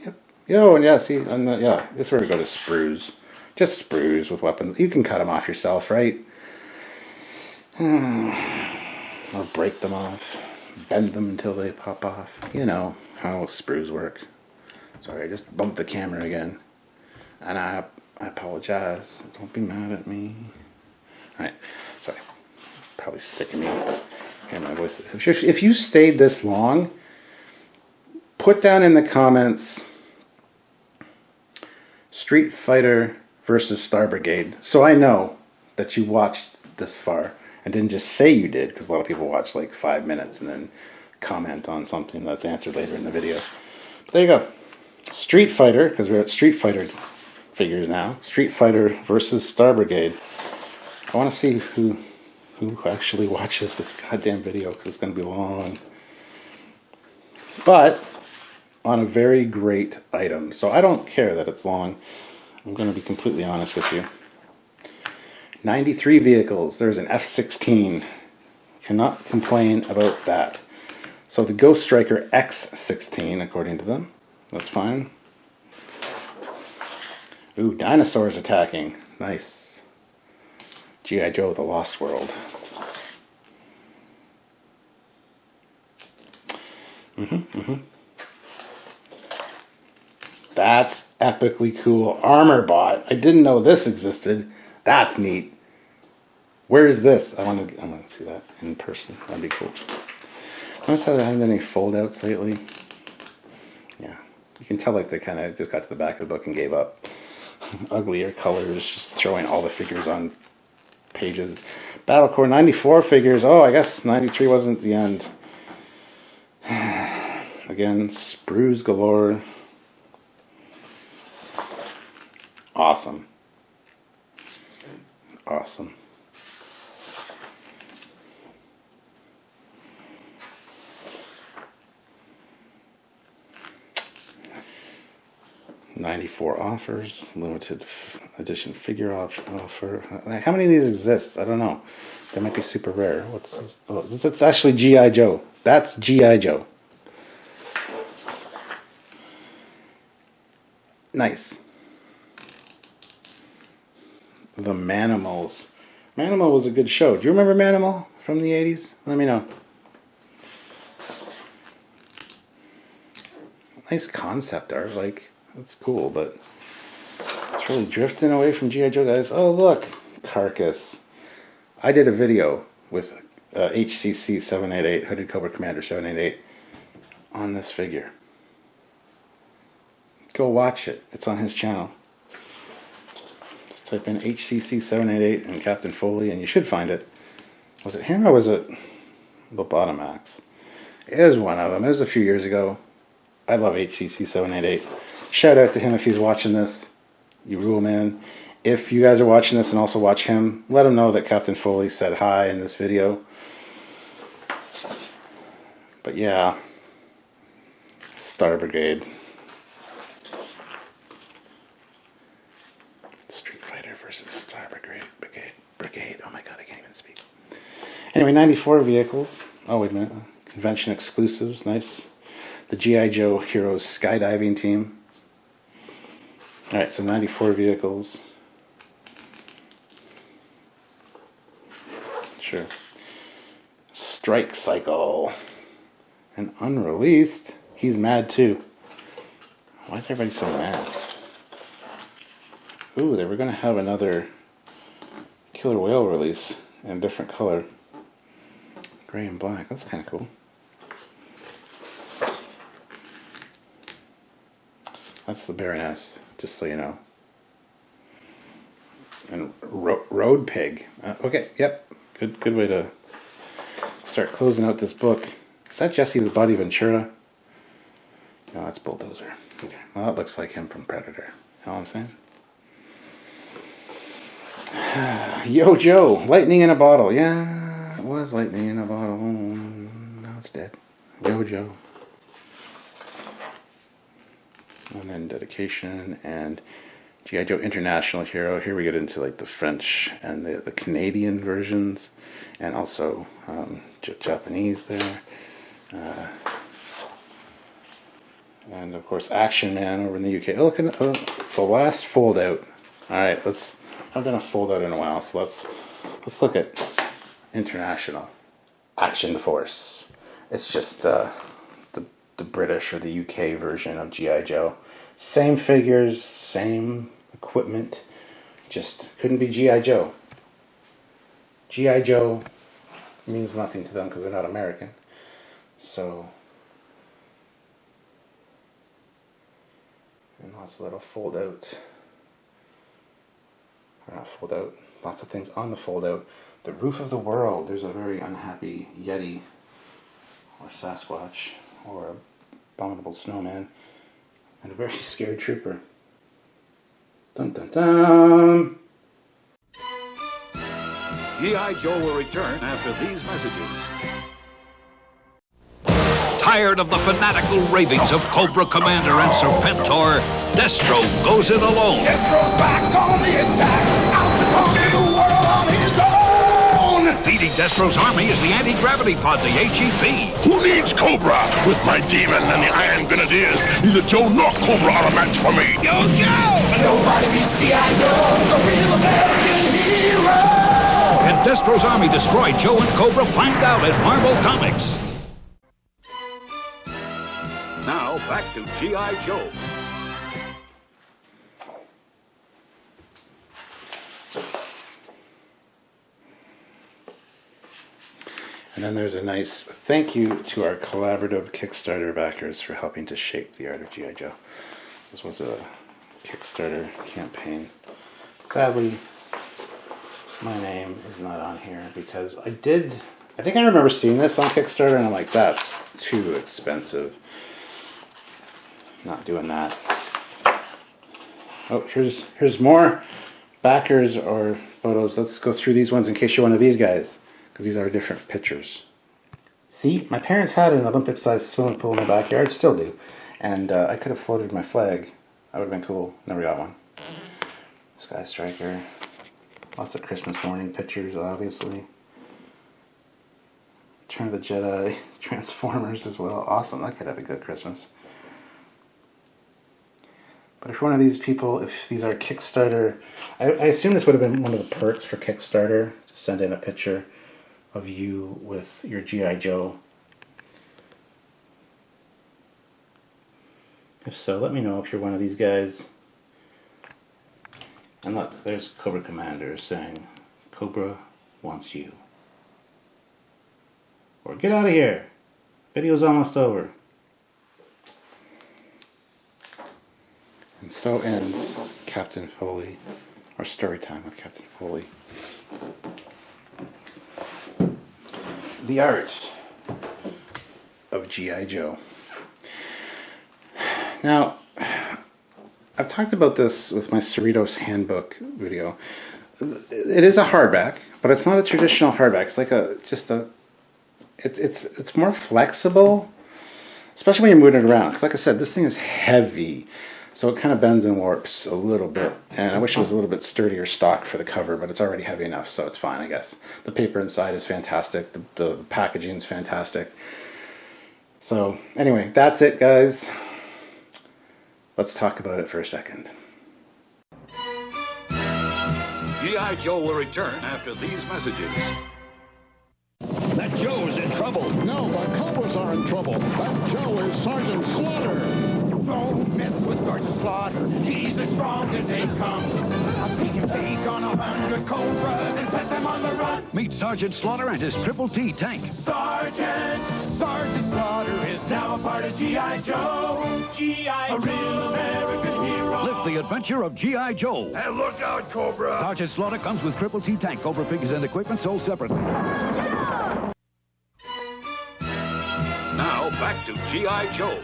Yep. Yo, and yeah, see, yeah, this is where we go to sprues. Just sprues with weapons. You can cut them off yourself, right? Or break them off. Bend them until they pop off. You know how sprues work. Sorry, I just bumped the camera again. And I apologize. Don't be mad at me. Alright, sorry. Probably sick of me. Hear my voice. If you stayed this long, put down in the comments Street Fighter versus Star Brigade, so I know that you watched this far and didn't just say you did, because a lot of people watch like 5 minutes and then comment on something that's answered later in the video. But there you go. Street Fighter, because we're at Street Fighter figures now. Street Fighter versus Star Brigade. I want to see who actually watches this goddamn video, because it's going to be long. But on a very great item. So I don't care that it's long. I'm going to be completely honest with you. 93 vehicles. There's an F-16. Cannot complain about that. So the Ghost Striker X-16, according to them. That's fine. Ooh, dinosaurs attacking. Nice. G.I. Joe, The Lost World. That's epically cool. Armor Bot. I didn't know this existed. That's neat. Where is this? I want to see that in person. That'd be cool. Notice how there haven't been any foldouts lately. Yeah, you can tell like they kind of just got to the back of the book and gave up. Uglier colors, just throwing all the figures on pages. Battle Core 94 figures. Oh, I guess 93 wasn't the end. Again, sprues galore. Awesome. Awesome. '94 offers, limited edition figure offer. How many of these exist? I don't know. They might be super rare. What's this? Oh, it's actually G.I. Joe. That's G.I. Joe. Nice. The Manimals. Manimal was a good show. Do you remember Manimal from the 80s? Let me know. Nice concept art. Like, that's cool, but it's really drifting away from G.I. Joe, guys. Oh, look. Carcass. I did a video with HCC 788, Hooded Cobra Commander 788, on this figure. Go watch it. It's on his channel. Just type in HCC 788 and Captain Foley, and you should find it. Was it him or was it Lobotomax? It was one of them. It was a few years ago. I love HCC 788. Shout out to him if he's watching this. You rule, man. If you guys are watching this and also watch him, let him know that Captain Foley said hi in this video. But yeah, Star Brigade. Street Fighter versus Star Brigade. Oh my god, I can't even speak. Anyway, 94 vehicles. Oh, wait a minute. Convention exclusives. Nice. The G.I. Joe Heroes skydiving team. Alright, so 94 vehicles. Sure. Strike Cycle. And unreleased. He's mad too. Why is everybody so mad? Ooh, they were going to have another Killer Whale release in a different color. Gray and black. That's kind of cool. That's the Baroness, just so you know. And Road Pig. Okay, yep. Good way to start closing out this book. Is that Jesse the Body Ventura? No, that's Bulldozer. Okay. Well, that looks like him from Predator. You know what I'm saying? Yo Joe, lightning in a bottle. Yeah, it was lightning in a bottle. Now it's dead. Yo Joe. And then dedication and G.I. Joe International Hero. Here we get into like the French and the Canadian versions, and also Japanese there. And of course Action Man over in the UK. Oh, look at the last fold out. Alright, I've done a fold out in a while, so let's look at International. Action Force. It's just the British or the UK version of G.I. Joe. Same figures, same equipment, just couldn't be G.I. Joe. G.I. Joe means nothing to them because they're not American. So, and lots of little fold out. Or not fold out, lots of things on the fold out. The Roof of the World. There's a very unhappy Yeti or Sasquatch or a abominable snowman and a very scared trooper. Dun dun dun! G.I. Joe will return after these messages. Tired of the fanatical ravings of Cobra Commander and Serpentor, Destro goes it alone. Destro's back on the attack, out to conquer the world on his own! Leading Destro's army is the anti-gravity pod, the AGP. Who needs Cobra? With my demon and the Iron Grenadiers, neither Joe nor Cobra are a match for me. Yo, Joe! Nobody beats G.I. Joe, the real American hero! Can Destro's army destroy Joe and Cobra? Find out at Marvel Comics. Now, back to G.I. Joe. And then there's a nice thank you to our collaborative Kickstarter backers for helping to shape the art of G.I. Joe. This was a Kickstarter campaign. Sadly, my name is not on here because I think I remember seeing this on Kickstarter and I'm like, that's too expensive. Not doing that. Oh, here's more backers or photos. Let's go through these ones in case you're one of these guys, because these are different pictures. See, my parents had an Olympic-sized swimming pool in their backyard, still do, and I could have floated my flag. That would have been cool. Never got one. Sky Striker. Lots of Christmas morning pictures, obviously. Return of the Jedi. Transformers as well. Awesome. That could have a good Christmas. But if you're one of these people, if these are Kickstarter, I assume this would have been one of the perks for Kickstarter, to send in a picture of you with your G.I. Joe. If so, let me know if you're one of these guys. And look, there's Cobra Commander saying, Cobra wants you. Or get out of here. Video's almost over. And so ends Captain Foley, or story time with Captain Foley. The Art of G.I. Joe. Now, I've talked about this with my Cerritos Handbook video. It is a hardback, but it's not a traditional hardback. It's like it's more flexible, especially when you're moving it around. Because like I said, this thing is heavy, so it kind of bends and warps a little bit. And I wish it was a little bit sturdier stock for the cover, but it's already heavy enough, so it's fine, I guess. The paper inside is fantastic. The packaging is fantastic. So anyway, that's it, guys. Let's talk about it for a second. G.I. Joe will return after these messages. That Joe's in trouble. No, the Cobras are in trouble. That Joe is Sergeant Slaughter. Don't mess with Sergeant Slaughter. He's as strong as they come. I'll see him take on 100 Cobras and set them on the run. Meet Sergeant Slaughter and his Triple T tank. Sergeant Slaughter is now a part of G.I. Joe. G.I. Joe, a real American hero. Live the adventure of G.I. Joe. Hey, look out, Cobra! Sergeant Slaughter comes with Triple T tank, Cobra figures and equipment sold separately. Now back to G.I. Joe.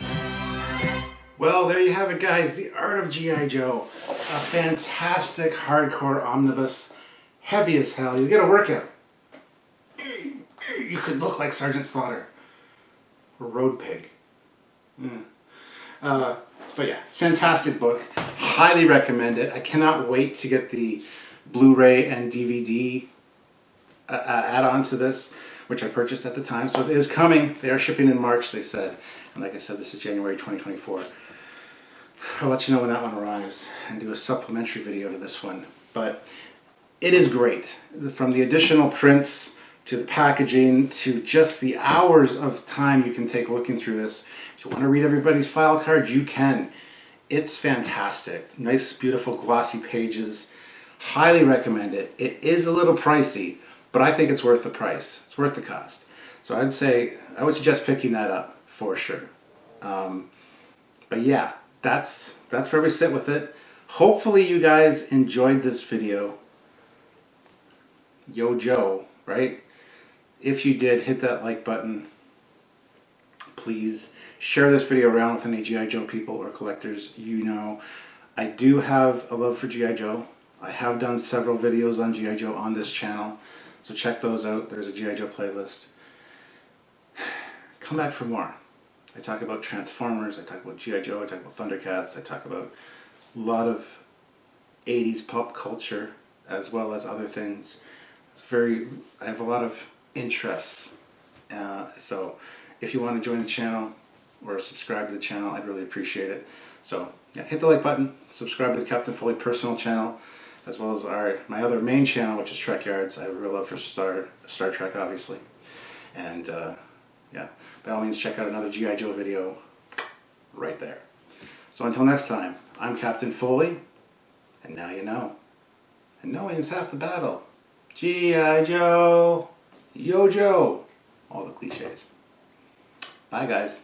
Well, there you have it, guys. The Art of G.I. Joe. A fantastic hardcore omnibus. Heavy as hell. You get a workout. You could look like Sergeant Slaughter. Or Road Pig. But yeah, it's a fantastic book. Highly recommend it. I cannot wait to get the Blu-ray and DVD add-on to this, which I purchased at the time. So it is coming. They are shipping in March, they said. And like I said, this is January 2024. I'll let you know when that one arrives and do a supplementary video to this one. But it is great. From the additional prints to the packaging to just the hours of time you can take looking through this. If you want to read everybody's file cards, you can. It's fantastic. Nice, beautiful, glossy pages. Highly recommend it. It is a little pricey, but I think it's worth the price. It's worth the cost. So I would suggest picking that up for sure. But yeah, that's where we sit with it. Hopefully you guys enjoyed this video. Yo Joe, right? If you did, hit that like button. Please share this video around with any G.I. Joe people or collectors you know. I do have a love for G.I. Joe. I have done several videos on G.I. Joe on this channel, so check those out. There's a G.I. Joe playlist. Come back for more. I talk about Transformers, I talk about G.I. Joe, I talk about Thundercats, I talk about a lot of 80s pop culture as well as other things. I have a lot of interests. So if you want to join the channel or subscribe to the channel, I'd really appreciate it. So yeah, hit the like button, subscribe to the Captain Foley personal channel, as well as my other main channel, which is Trekyards. I have a real love for Star Trek, obviously. And yeah, by all means, check out another G.I. Joe video right there. So until next time, I'm Captain Foley, and now you know. And knowing is half the battle. G.I. Joe, Yo Joe, all the cliches. Bye, guys.